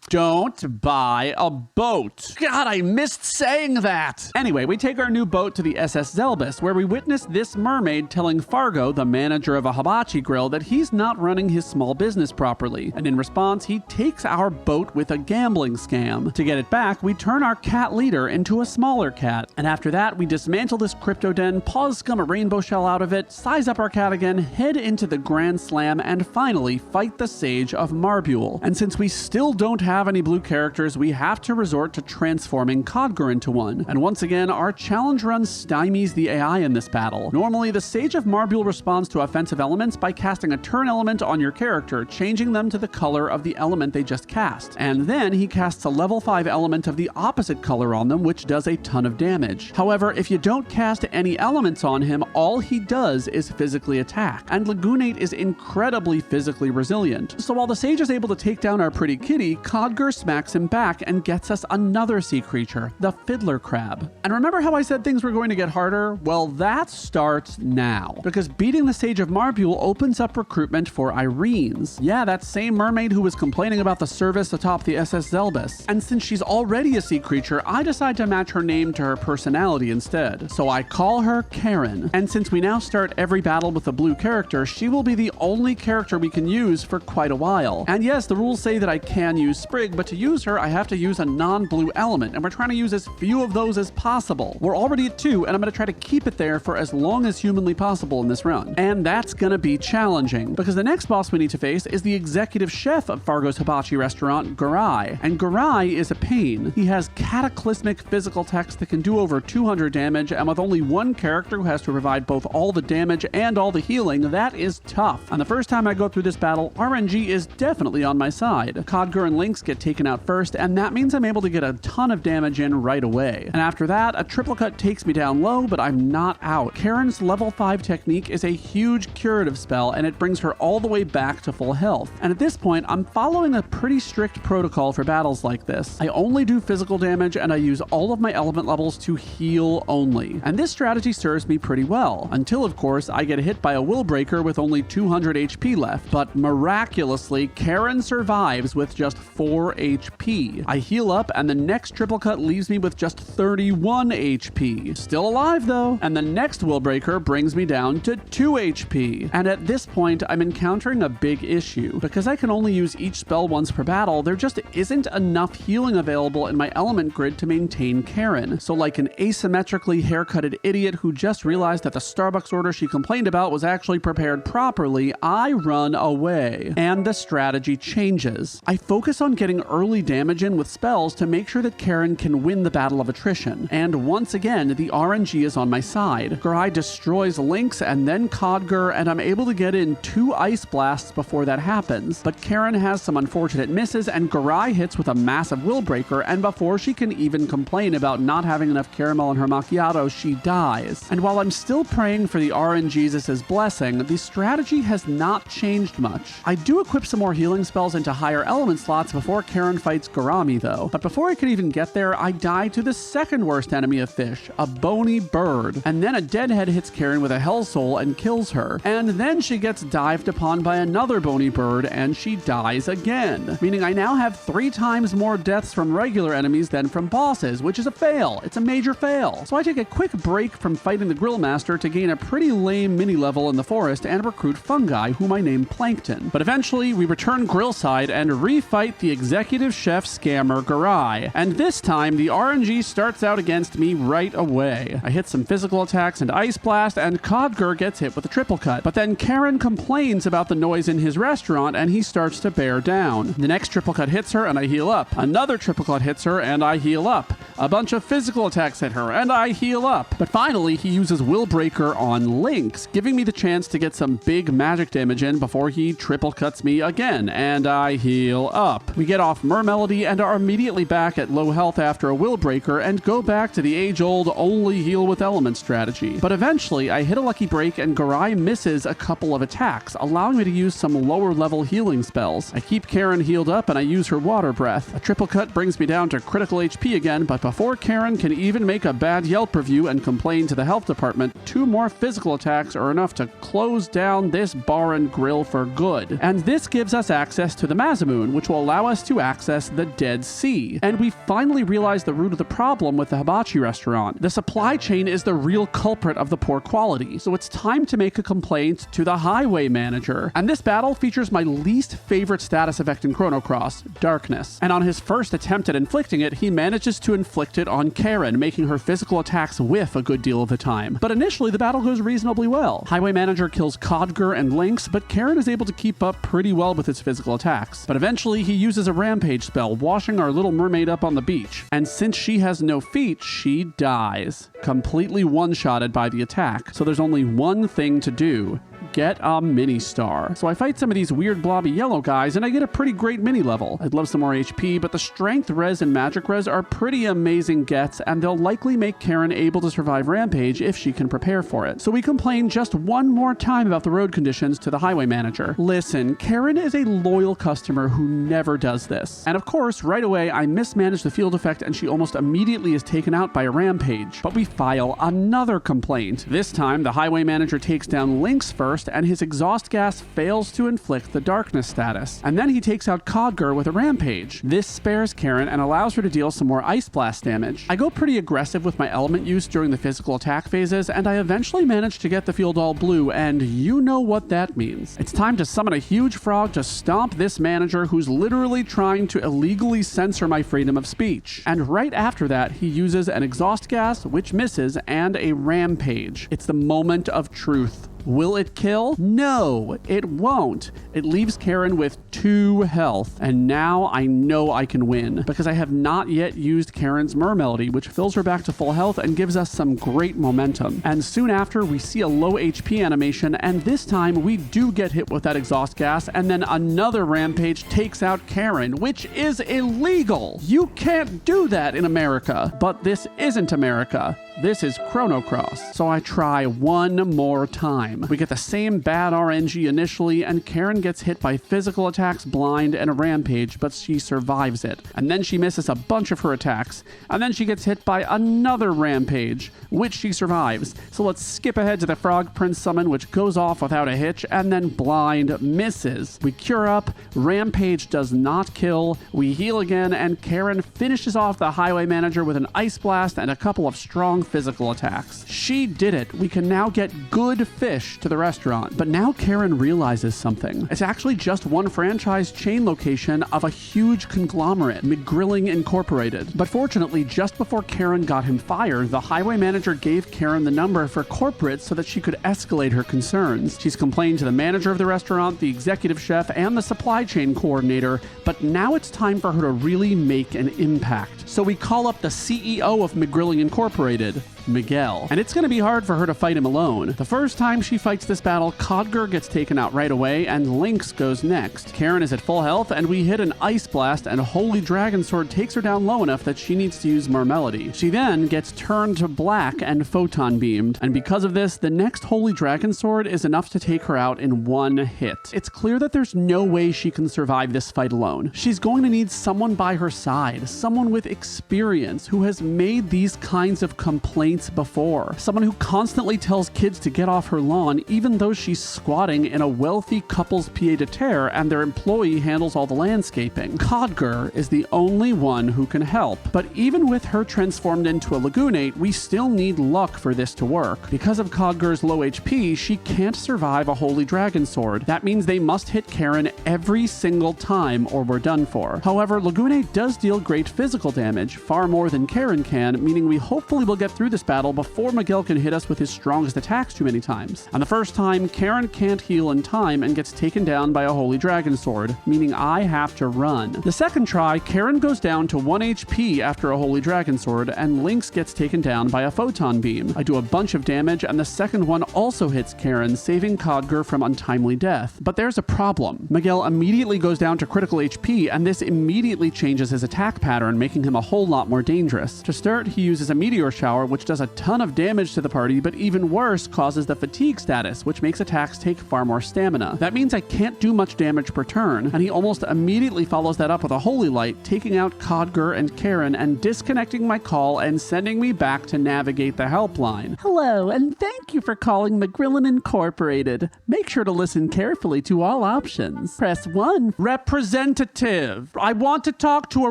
Don't buy a boat. God, I missed saying that. Anyway, we take our new boat to the SS Zelbus, where we witness this mermaid telling Fargo, the manager of a hibachi grill, that he's not running his small business properly. And in response, he takes our boat with a gambling scam. To get it back, we turn our cat leader into a smaller cat. And after that, we dismantle this crypto den, pause scum a rainbow shell out of it, size up our cat again, head into the Grand Slam, and finally fight the Sage of Marbule. And since we still don't have any blue characters, we have to resort to transforming Codger into one. And once again, our challenge run stymies the AI in this battle. Normally, the Sage of Marbule responds to offensive elements by casting a turn element on your character, changing them to the color of the element they just cast. And then he casts a level 5 element of the opposite color on them, which does a ton of damage. However, if you don't cast any elements on him, all he does is physically attack. And Lagoonate is incredibly physically resilient. So while the Sage is able to take down our pretty kitty, Codger smacks him back and gets us another sea creature, the Fiddler Crab. And remember how I said things were going to get harder? Well, that starts now, because beating the Sage of Marbule opens up recruitment for Irene's. Yeah, that same mermaid who was complaining about the service atop the SS Zelbus. And since she's already a sea creature, I decide to match her name to her personality instead. So I call her Karen. And since we now start every battle with a blue character, she will be the only character we can use for quite a while. And yes, the rules say that I can use Sprigg, but to use her, I have to use a non-blue element, and we're trying to use as few of those as possible. We're already at 2, and I'm going to try to keep it there for as long as humanly possible in this run. And that's going to be challenging, because the next boss we need to face is the executive chef of Fargo's hibachi restaurant, Garai. And Garai is a pain. He has cataclysmic physical attacks that can do over 200 damage, and with only one character who has to provide both all the damage and all the healing, that is tough. And the first time I go through this battle, RNG is definitely on my side. Codger and Lynx get taken out first, and that means I'm able to get a ton of damage in right away. And after that, a triple cut takes me down low, but I'm not out. Karen's level 5 technique is a huge curative spell, and it brings her all the way back to full health. And at this point, I'm following a pretty strict protocol for battles like this. I only do physical damage, and I use all of my element levels to heal only. And this strategy serves me pretty well, until of course I get hit by a will breaker with only 200 HP left. But miraculously, Karen survives with just 4 HP. I heal up, and the next triple cut leaves me with just 31 HP. Still alive though, and the next will breaker brings me down to 2 HP. And at this point, I'm encountering a big issue. Because I can only use each spell once per battle, there just isn't enough healing available in my element grid to maintain Karen. So like an asymmetrically haircutted idiot who just realized that the Starbucks order she complained about was actually prepared properly, I run away. And the strategy changes. I focus on getting early damage in with spells to make sure that Karen can win the battle of attrition. And once again, the RNG is on my side. Garai destroys Lynx and then Codger, and I'm able to get in 2 ice blasts before that happens. But Karen has some unfortunate misses, and Garai hits with a massive will breaker, and before she can even complain about not having enough caramel in her macchiato, she dies. And while I'm still praying for the RNGesus's blessing, the strategy has not changed much. I do equip some more healing spells into higher element slots before Karen fights Garami though. But before I could even get there, I die to the second worst enemy of fish, a bony bird. And then a deadhead hits Karen with a hell soul and kills her. And then she gets dived upon by another bony bird and she dies again. Meaning I now have 3 times more deaths from regular enemies than from bosses, which is a fail. It's a major fail. So I take a quick break from fighting the Grill Master to gain a pretty lame mini level in the forest and recruit Fungi, whom I name Plankton. But eventually we return Grillside and refight the executive chef scammer Garai. And this time the RNG starts out against me right away. I hit some physical attacks and ice blast, and Codger gets hit with a triple cut. But then Karen complains about the noise in his restaurant and he starts to bear down. The next triple cut hits her and I heal up. Another triple cut hits her and I heal up. A bunch of physical attacks hit her and I heal up. But finally he uses Will Breaker on Lynx, giving me the chance to get some big magic damage in before he triple cuts me again, and I heal up. We get off Mermelody and are immediately back at low health after a Will Breaker and go back to the age-old only heal with element strategy. But eventually I hit a lucky break and Garai misses a couple of attacks, allowing me to use some lower level healing spells. I keep Karen healed up and I use her water breath. A triple cut brings me down to critical HP again, but before Karen can even make a bad Yelp review and complain to the health department, 2 more physical attacks are enough to close down this bar and grill for good. And this gives us access to the Mazamoon, which will allow us to access the Dead Sea. And we finally realize the root of the problem with the hibachi restaurant. The supply chain is the real culprit of the poor quality, so it's time to make a complaint to the highway manager. And this battle features my least favorite status effect in Chrono Cross, Darkness. And on his first attempt at inflicting it, he manages to inflict it on Karen, making her physical attacks whiff a good deal of the time. But initially, the battle goes reasonably well. Highway manager kills Codger and Lynx, but Karen is able to keep up pretty well with his physical attacks. But eventually, he uses a rampage spell, washing our little mermaid up on the beach. And since she has no feet, she dies, completely one-shotted by the attack. So there's only one thing to do. Get a mini star. So I fight some of these weird blobby yellow guys and I get a pretty great mini level. I'd love some more HP, but the strength res and magic res are pretty amazing gets, and they'll likely make Karen able to survive Rampage if she can prepare for it. So we complain just one more time about the road conditions to the highway manager. Listen, Karen is a loyal customer who never does this. And of course, right away, I mismanage the field effect and she almost immediately is taken out by a Rampage. But we file another complaint. This time, the highway manager takes down Lynx first, and his exhaust gas fails to inflict the darkness status. And then he takes out Codger with a Rampage. This spares Karen and allows her to deal some more Ice Blast damage. I go pretty aggressive with my element use during the physical attack phases, and I eventually manage to get the field all blue, and you know what that means. It's time to summon a huge frog to stomp this manager who's literally trying to illegally censor my freedom of speech. And right after that, he uses an exhaust gas, which misses, and a Rampage. It's the moment of truth. Will it kill? No, it won't. It leaves Karen with 2 health, and now I know I can win, because I have not yet used Karen's Mermelody, which fills her back to full health and gives us some great momentum. And soon after, we see a low HP animation, and this time we do get hit with that exhaust gas, and then another Rampage takes out Karen, which is illegal. You can't do that in America. But this isn't America. This is Chrono Cross. So I try one more time. We get the same bad RNG initially, and Karen gets hit by physical attacks, blind, and a Rampage, but she survives it. And then she misses a bunch of her attacks, and then she gets hit by another Rampage, which she survives. So let's skip ahead to the Frog Prince summon, which goes off without a hitch, and then blind misses. We cure up, Rampage does not kill, we heal again, and Karen finishes off the highway manager with an Ice Blast and a couple of strong physical attacks. She did it. We can now get good fish to the restaurant. But now Karen realizes something. It's actually just one franchise chain location of a huge conglomerate, McGrilling Incorporated. But fortunately, just before Karen got him fired, the highway manager gave Karen the number for corporate so that she could escalate her concerns. She's complained to the manager of the restaurant, the executive chef, and the supply chain coordinator, but now it's time for her to really make an impact. So we call up the CEO of McGrilling Incorporated, Miguel. And it's going to be hard for her to fight him alone. The first time she fights this battle, Codger gets taken out right away, and Lynx goes next. Karen is at full health, and we hit an Ice Blast, and Holy Dragon Sword takes her down low enough that she needs to use Mermelody. She then gets turned to black and photon beamed, and because of this, the next Holy Dragon Sword is enough to take her out in one hit. It's clear that there's no way she can survive this fight alone. She's going to need someone by her side, someone with experience, who has made these kinds of complaints before. Someone who constantly tells kids to get off her lawn even though she's squatting in a wealthy couple's pied-à-terre and their employee handles all the landscaping. Codger is the only one who can help, but even with her transformed into a Lagoonate, we still need luck for this to work. Because of Codger's low HP, she can't survive a Holy Dragon Sword. That means they must hit Karen every single time or we're done for. However, Lagoonate does deal great physical damage, far more than Karen can, meaning we hopefully will get through this battle before Miguel can hit us with his strongest attacks too many times. On the first time, Karen can't heal in time and gets taken down by a Holy Dragon Sword, meaning I have to run. The second try, Karen goes down to 1 HP after a Holy Dragon Sword, and Lynx gets taken down by a Photon Beam. I do a bunch of damage, and the second one also hits Karen, saving Codger from untimely death. But there's a problem. Miguel immediately goes down to critical HP, and this immediately changes his attack pattern, making him a whole lot more dangerous. To start, he uses a Meteor Shower, which does a ton of damage to the party, but even worse, causes the fatigue status, which makes attacks take far more stamina. That means I can't do much damage per turn, and he almost immediately follows that up with a Holy Light, taking out Codger and Karen and disconnecting my call and sending me back to navigate the helpline. Hello, and thank you for calling McGrillen Incorporated. Make sure to listen carefully to all options. Press 1. Representative. I want to talk to a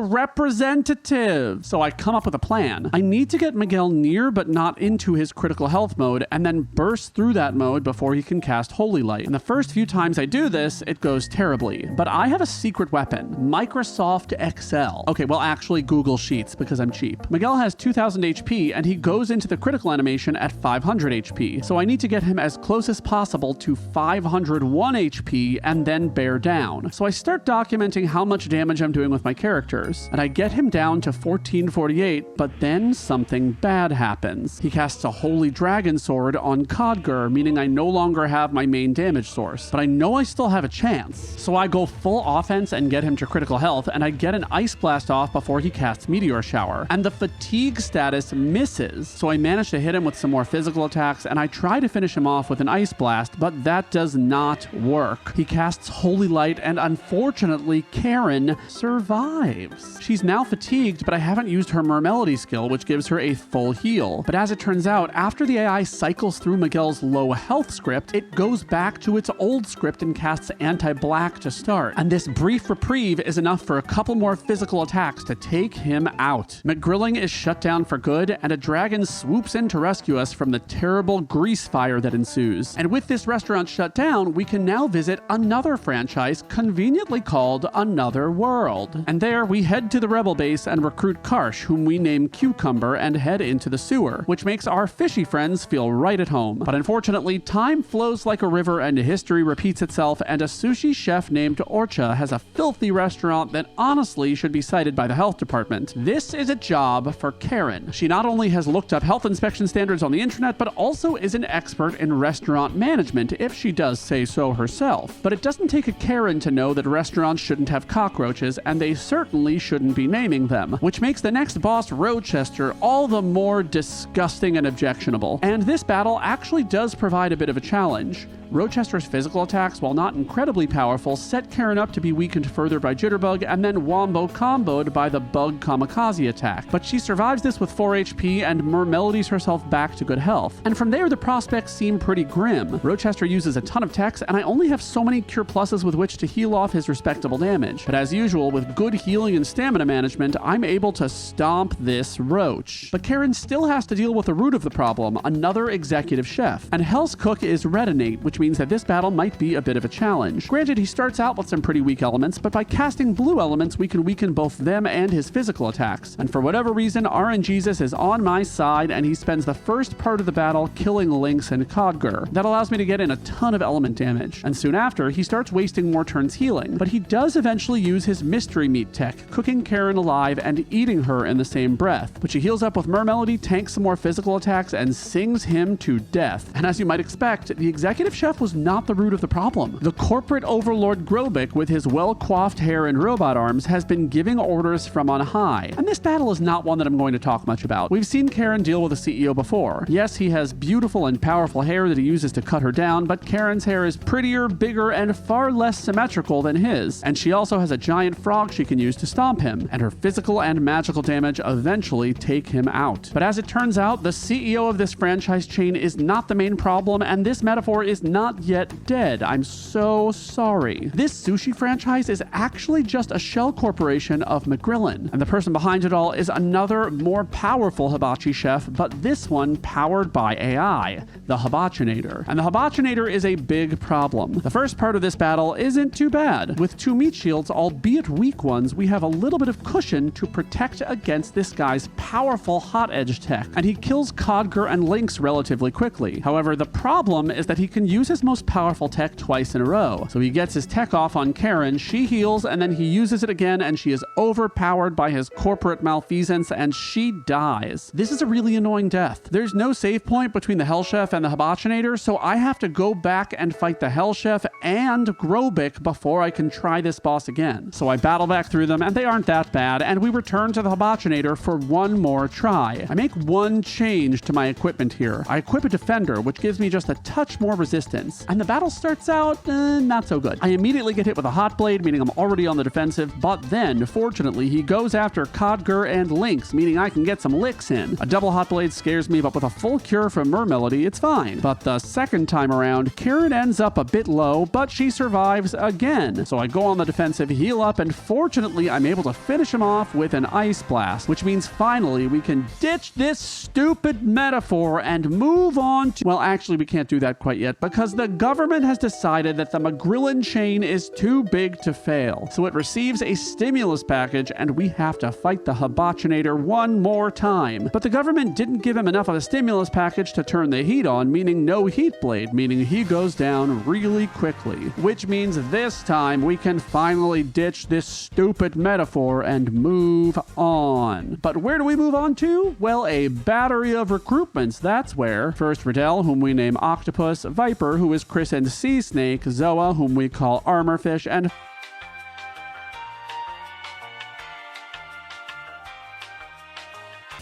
representative. So I come up with a plan. I need to get Miguel near but not into his critical health mode and then burst through that mode before he can cast Holy Light. And the first few times I do this, it goes terribly. But I have a secret weapon, Microsoft Excel. Okay, well actually Google Sheets because I'm cheap. Miguel has 2000 HP and he goes into the critical animation at 500 HP. So I need to get him as close as possible to 501 HP and then bear down. So I start documenting how much damage I'm doing with my characters, and I get him down to 1448, but then something bad happens. He casts a Holy Dragon Sword on Codger, meaning I no longer have my main damage source, but I know I still have a chance. So I go full offense and get him to critical health, and I get an Ice Blast off before he casts Meteor Shower, and the fatigue status misses. So I manage to hit him with some more physical attacks, and I try to finish him off with an Ice Blast, but that does not work. He casts Holy Light, and unfortunately, Karen survives. She's now fatigued, but I haven't used her Mermelody skill, which gives her a full heal. But as it turns out, after the AI cycles through Miguel's low health script, it goes back to its old script and casts Anti-Black to start. And this brief reprieve is enough for a couple more physical attacks to take him out. McGrilling is shut down for good, and a dragon swoops in to rescue us from the terrible grease fire that ensues. And with this restaurant shut down, we can now visit another franchise conveniently called Another World. And there we head to the rebel base and recruit Karsh, whom we name Cucumber, and head into the sewer, which makes our fishy friends feel right at home. But unfortunately, time flows like a river and history repeats itself, and a sushi chef named Orcha has a filthy restaurant that honestly should be cited by the health department. This is a job for Karen. She not only has looked up health inspection standards on the internet, but also is an expert in restaurant management, if she does say so herself. But it doesn't take a Karen to know that restaurants shouldn't have cockroaches, and they certainly shouldn't be naming them, which makes the next boss, Rochester, all the more disgusting and objectionable. And this battle actually does provide a bit of a challenge. Rochester's physical attacks, while not incredibly powerful, set Karen up to be weakened further by Jitterbug and then wombo-comboed by the Bug Kamikaze attack. But she survives this with 4 HP and Mermelodies herself back to good health. And from there, the prospects seem pretty grim. Rochester uses a ton of techs, and I only have so many Cure Pluses with which to heal off his respectable damage. But as usual, with good healing and stamina management, I'm able to stomp this Roach. But Karen still has to deal with the root of the problem, another executive chef. And Hell's Cook is Retinate, which means that this battle might be a bit of a challenge. Granted, he starts out with some pretty weak elements, but by casting blue elements, we can weaken both them and his physical attacks. And for whatever reason, RNGesus is on my side, and he spends the first part of the battle killing Lynx and Codger. That allows me to get in a ton of element damage. And soon after, he starts wasting more turns healing, but he does eventually use his mystery meat tech, cooking Karen alive and eating her in the same breath. But she heals up with Mermelody, tanks some more physical attacks, and sings him to death. And as you might expect, the executive chef was not the root of the problem. The corporate overlord Grobik, with his well-coiffed hair and robot arms, has been giving orders from on high. And this battle is not one that I'm going to talk much about. We've seen Karen deal with a CEO before. Yes, he has beautiful and powerful hair that he uses to cut her down, but Karen's hair is prettier, bigger, and far less symmetrical than his. And she also has a giant frog she can use to stomp him, and her physical and magical damage eventually take him out. But as it turns out, the CEO of this franchise chain is not the main problem, and this metaphor is not yet dead. I'm so sorry. This sushi franchise is actually just a shell corporation of McGrillen, and the person behind it all is another, more powerful hibachi chef, but this one powered by AI, the Hibachinator. And the Hibachinator is a big problem. The first part of this battle isn't too bad. With 2 meat shields, albeit weak ones, we have a little bit of cushion to protect against this guy's powerful hot edge tech, and he kills Codger and Lynx relatively quickly. However, the problem is that he can use his most powerful tech twice in a row. So he gets his tech off on Karen, she heals, and then he uses it again, and she is overpowered by his corporate malfeasance, and she dies. This is a really annoying death. There's no save point between the Hell Chef and the Hibachinator, so I have to go back and fight the Hell Chef and Grobik before I can try this boss again. So I battle back through them, and they aren't that bad, and we return to the Hibachinator for one more try. I make one change to my equipment here. I equip a Defender, which gives me just a touch more resistance, and the battle starts out not so good. I immediately get hit with a Hot Blade, meaning I'm already on the defensive, but then, fortunately, he goes after Codger and Lynx, meaning I can get some licks in. A double Hot Blade scares me, but with a full cure from Mermelody, it's fine. But the second time around, Karen ends up a bit low, but she survives again. So I go on the defensive, heal up, and fortunately, I'm able to finish him off with an Ice Blast, which means finally we can ditch this stupid metaphor and move on to... Well, actually, we can't do that quite yet, because the government has decided that the Magrillin chain is too big to fail. So it receives a stimulus package, and we have to fight the Hibachinator one more time. But the government didn't give him enough of a stimulus package to turn the heat on, meaning no Heat Blade, meaning he goes down really quickly. Which means this time we can finally ditch this stupid metaphor and move on. But where do we move on to? Well, a battery of recruitments, that's where. First, Riddell, whom we name Octopus, Viper, who is Chris and Sea Snake, Zoa, whom we call Armorfish, and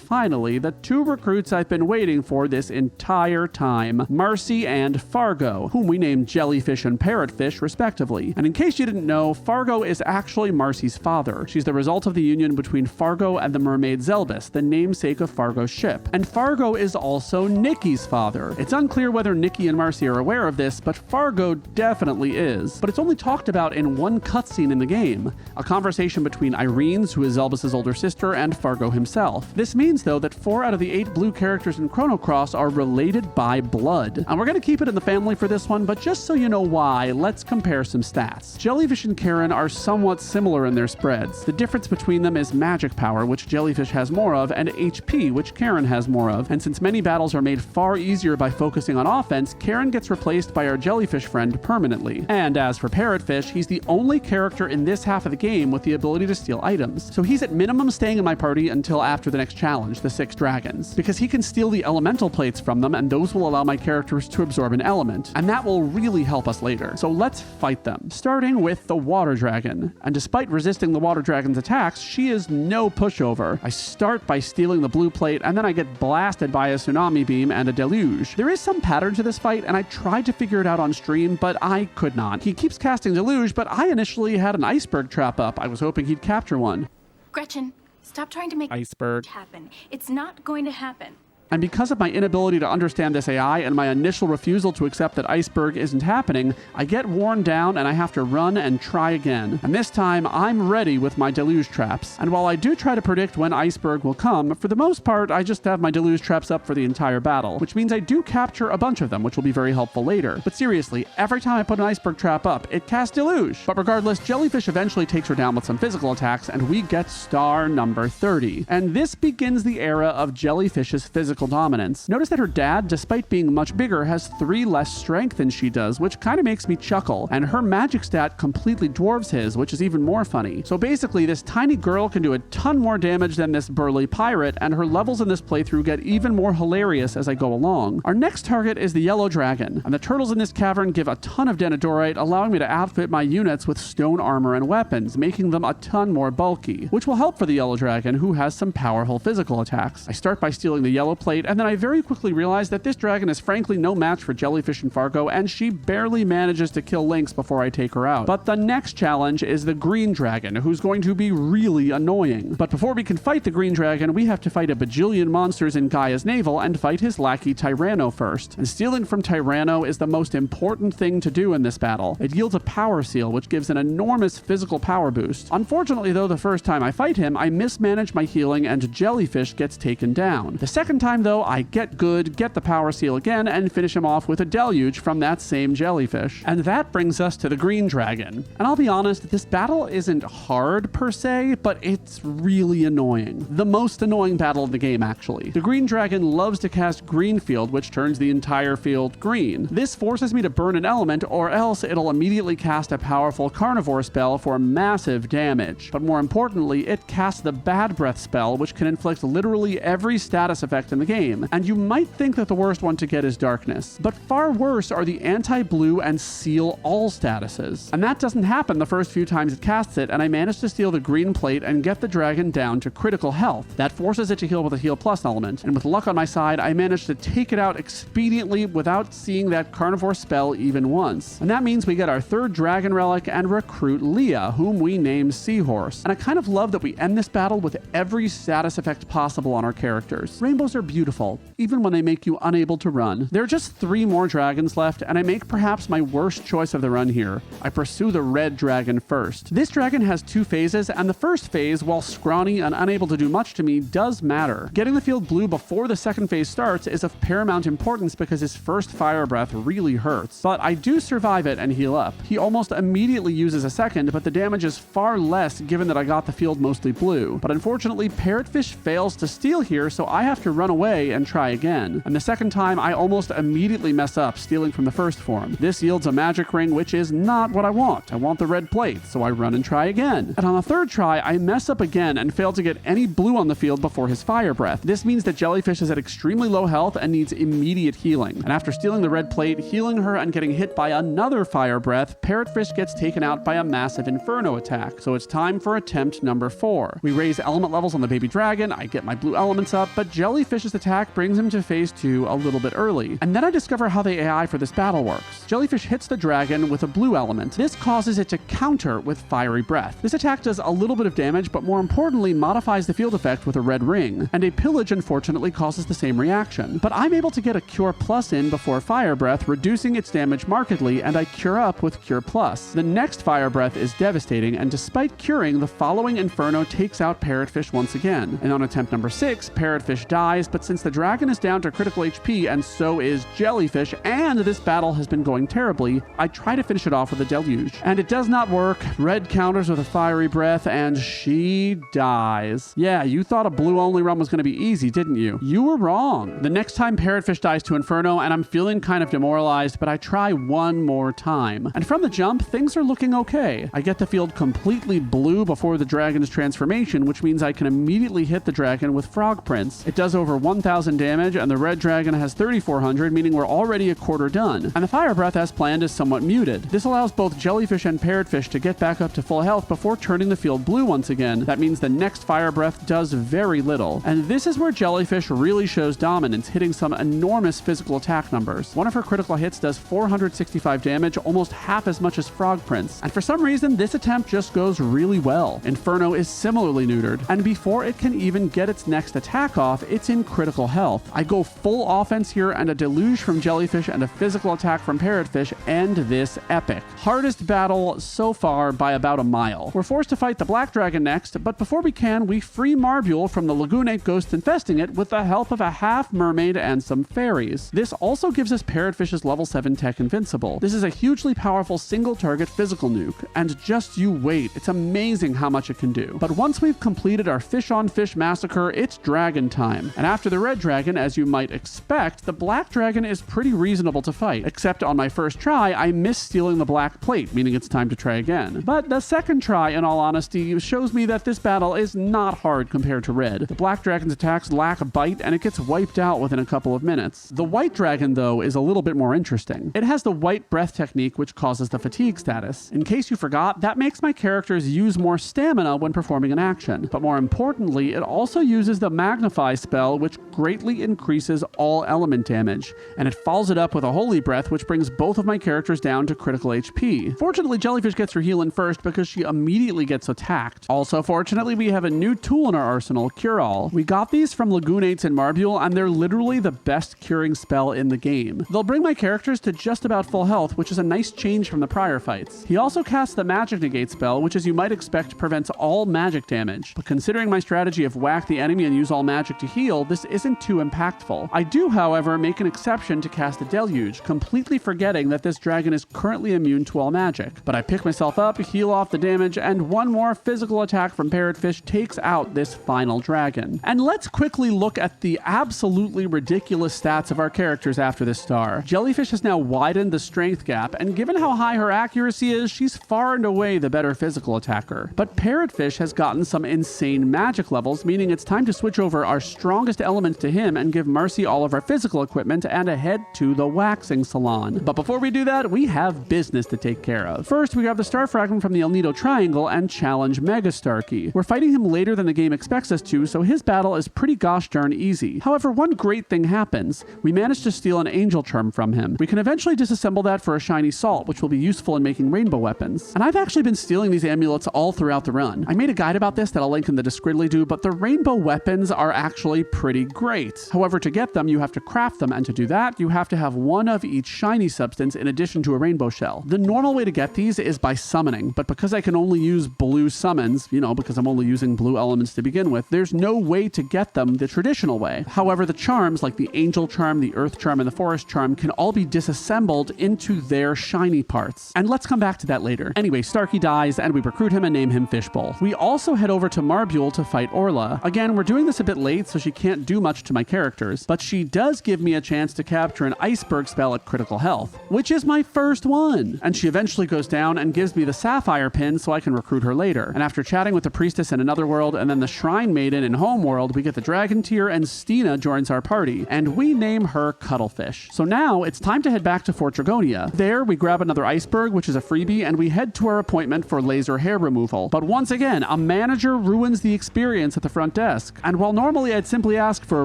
finally, the two recruits I've been waiting for this entire time, Marcy and Fargo, whom we named Jellyfish and Parrotfish, respectively. And in case you didn't know, Fargo is actually Marcy's father. She's the result of the union between Fargo and the mermaid Zelbus, the namesake of Fargo's ship. And Fargo is also Nikki's father. It's unclear whether Nikki and Marcy are aware of this, but Fargo definitely is. But it's only talked about in one cutscene in the game, a conversation between Irene's, who is Zelbus' older sister, and Fargo himself. This means though that 4 out of the 8 blue characters in Chrono Cross are related by blood. And we're going to keep it in the family for this one, but just so you know why, let's compare some stats. Jellyfish and Karen are somewhat similar in their spreads. The difference between them is magic power, which Jellyfish has more of, and HP, which Karen has more of. And since many battles are made far easier by focusing on offense, Karen gets replaced by our Jellyfish friend permanently. And as for Parrotfish, he's the only character in this half of the game with the ability to steal items. So he's at minimum staying in my party until after the next challenge, the 6 dragons, because he can steal the elemental plates from them, and those will allow my characters to absorb an element, and that will really help us later. So let's fight them, starting with the water dragon. And despite resisting the water dragon's attacks, she is no pushover. I start by stealing the blue plate, and then I get blasted by a tsunami beam and a deluge. There is some pattern to this fight, and I tried to figure it out on stream, but I could not. He keeps casting deluge, but I initially had an iceberg trap up. I was hoping he'd capture one. Gretchen, stop trying to make iceberg happen. It's not going to happen. And because of my inability to understand this AI and my initial refusal to accept that Iceberg isn't happening, I get worn down and I have to run and try again. And this time, I'm ready with my deluge traps. And while I do try to predict when Iceberg will come, for the most part, I just have my deluge traps up for the entire battle, which means I do capture a bunch of them, which will be very helpful later. But seriously, every time I put an Iceberg trap up, it casts deluge. But regardless, Jellyfish eventually takes her down with some physical attacks, and we get star number 30. And this begins the era of Jellyfish's physical dominance. Notice that her dad, despite being much bigger, has 3 less strength than she does, which kind of makes me chuckle, and her magic stat completely dwarfs his, which is even more funny. So basically, this tiny girl can do a ton more damage than this burly pirate, and her levels in this playthrough get even more hilarious as I go along. Our next target is the yellow dragon, and the turtles in this cavern give a ton of denadorite, allowing me to outfit my units with stone armor and weapons, making them a ton more bulky, which will help for the yellow dragon, who has some powerful physical attacks. I start by stealing the yellow plate, and then I very quickly realize that this dragon is frankly no match for Jellyfish and Fargo, and she barely manages to kill Lynx before I take her out. But the next challenge is the green dragon, who's going to be really annoying. But before we can fight the green dragon, we have to fight a bajillion monsters in Gaia's navel and fight his lackey Tyranno first. And stealing from Tyranno is the most important thing to do in this battle. It yields a power seal, which gives an enormous physical power boost. Unfortunately though, the first time I fight him, I mismanage my healing and Jellyfish gets taken down. The second time time though, I get good, get the power seal again, and finish him off with a deluge from that same jellyfish. And that brings us to the green dragon. And I'll be honest, this battle isn't hard per se, but it's really annoying. The most annoying battle of the game, actually. The green dragon loves to cast green field, which turns the entire field green. This forces me to burn an element, or else it'll immediately cast a powerful carnivore spell for massive damage. But more importantly, it casts the bad breath spell, which can inflict literally every status effect in the game. And you might think that the worst one to get is darkness, but far worse are the anti-blue and seal all statuses. And that doesn't happen the first few times it casts it, and I managed to steal the green plate and get the dragon down to critical health. That forces it to heal with a heal plus element, and with luck on my side, I managed to take it out expediently without seeing that carnivore spell even once. And that means we get our third dragon relic and recruit Leah, whom we name Seahorse. And I kind of love that we end this battle with every status effect possible on our characters. Rainbows are beautiful, even when they make you unable to run. There are just 3 more dragons left, and I make perhaps my worst choice of the run here. I pursue the red dragon first. This dragon has 2 phases, and the first phase, while scrawny and unable to do much to me, does matter. Getting the field blue before the second phase starts is of paramount importance because his first fire breath really hurts. But I do survive it and heal up. He almost immediately uses a second, but the damage is far less given that I got the field mostly blue. But unfortunately, Parrotfish fails to steal here, so I have to run away and try again. And the second time, I almost immediately mess up, stealing from the first form. This yields a magic ring, which is not what I want. I want the red plate, so I run and try again. And on the third try, I mess up again and fail to get any blue on the field before his fire breath. This means that Jellyfish is at extremely low health and needs immediate healing. And after stealing the red plate, healing her, and getting hit by another fire breath, Parrotfish gets taken out by a massive inferno attack. So it's time for attempt number 4. We raise element levels on the baby dragon, I get my blue elements up, but Jellyfish's attack brings him to phase 2 a little bit early. And then I discover how the AI for this battle works. Jellyfish hits the dragon with a blue element. This causes it to counter with fiery breath. This attack does a little bit of damage, but more importantly modifies the field effect with a red ring. And a pillage unfortunately causes the same reaction. But I'm able to get a cure plus in before fire breath, reducing its damage markedly, and I cure up with cure plus. The next fire breath is devastating, and despite curing, the following inferno takes out Parrotfish once again. And on attempt number 6, Parrotfish dies, but since the dragon is down to critical HP and so is Jellyfish, and this battle has been going terribly, I try to finish it off with a deluge. And it does not work. Red counters with a fiery breath, and she dies. Yeah, you thought a blue only run was going to be easy, didn't you? You were wrong. The next time Parrotfish dies to Inferno, and I'm feeling kind of demoralized, but I try one more time. And from the jump, things are looking okay. I get the field completely blue before the dragon's transformation, which means I can immediately hit the dragon with Frog Prince. It does over 1,000 damage, and the red dragon has 3,400, meaning we're already a quarter done. And the fire breath as planned is somewhat muted. This allows both Jellyfish and Parrotfish to get back up to full health before turning the field blue once again. That means the next fire breath does very little. And this is where Jellyfish really shows dominance, hitting some enormous physical attack numbers. One of her critical hits does 465 damage, almost half as much as Frog Prince. And for some reason, this attempt just goes really well. Inferno is similarly neutered, and before it can even get its next attack off, it's in critical health. I go full offense here, and a deluge from Jellyfish and a physical attack from Parrotfish end this epic. Hardest battle so far by about a mile. We're forced to fight the black dragon next, but before we can, we free Marbule from the Lagoonate ghosts infesting it with the help of a half mermaid and some fairies. This also gives us Parrotfish's level 7 tech invincible. This is a hugely powerful single target physical nuke, and just you wait, it's amazing how much it can do. But once we've completed our fish on fish massacre, it's dragon time. And after the red dragon, as you might expect, the black dragon is pretty reasonable to fight, except on my first try, I missed stealing the black plate, meaning it's time to try again. But the second try, in all honesty, shows me that this battle is not hard compared to red. The black dragon's attacks lack bite, and it gets wiped out within a couple of minutes. The white dragon, though, is a little bit more interesting. It has the white breath technique, which causes the fatigue status. In case you forgot, that makes my characters use more stamina when performing an action. But more importantly, it also uses the magnify spell, which greatly increases all element damage. And it follows it up with a holy breath, which brings both of my characters down to critical HP. Fortunately, Jellyfish gets her heal in first because she immediately gets attacked. Also, fortunately, we have a new tool in our arsenal, Cure All. We got these from Lagoonates and Marbule, and they're literally the best curing spell in the game. They'll bring my characters to just about full health, which is a nice change from the prior fights. He also casts the Magic Negate spell, which as you might expect prevents all magic damage. But considering my strategy of whack the enemy and use all magic to heal, this isn't too impactful. I do, however, make an exception to cast a deluge, completely forgetting that this dragon is currently immune to all magic. But I pick myself up, heal off the damage, and one more physical attack from Parrotfish takes out this final dragon. And let's quickly look at the absolutely ridiculous stats of our characters after this star. Jellyfish has now widened the strength gap, and given how high her accuracy is, she's far and away the better physical attacker. But Parrotfish has gotten some insane magic levels, meaning it's time to switch over our strongest element to him and give Marcy all of our physical equipment and head to the waxing salon. But before we do that, we have business to take care of. First, we grab the star fragment from the El Nido Triangle and challenge Mega Starkey. We're fighting him later than the game expects us to, so his battle is pretty gosh darn easy. However, one great thing happens. We manage to steal an angel charm from him. We can eventually disassemble that for a shiny salt, which will be useful in making rainbow weapons. And I've actually been stealing these amulets all throughout the run. I made a guide about this that I'll link in the Discridly-Do, but the rainbow weapons are actually pretty great. However, to get them, you have to craft them, and to do that, you have to have one of each shiny substance in addition to a rainbow shell. The normal way to get these is by summoning, but because I can only use blue summons, because I'm only using blue elements to begin with, there's no way to get them the traditional way. However, the charms, like the angel charm, the earth charm, and the forest charm, can all be disassembled into their shiny parts. And let's come back to that later. Anyway, Starkey dies, and we recruit him and name him Fishbowl. We also head over to Marbule to fight Orla. Again, we're doing this a bit late, so she can't do much to my characters, but she does give me a chance to capture an iceberg spell at critical health, which is my first one. And she eventually goes down and gives me the sapphire pin so I can recruit her later. And after chatting with the priestess in another world and then the shrine maiden in Homeworld, we get the dragon tier and Stina joins our party, and we name her Cuttlefish. So now it's time to head back to Fort Dragonia. There, we grab another iceberg, which is a freebie, and we head to our appointment for laser hair removal. But once again, a manager ruins the experience at the front desk. And while normally I'd simply ask for a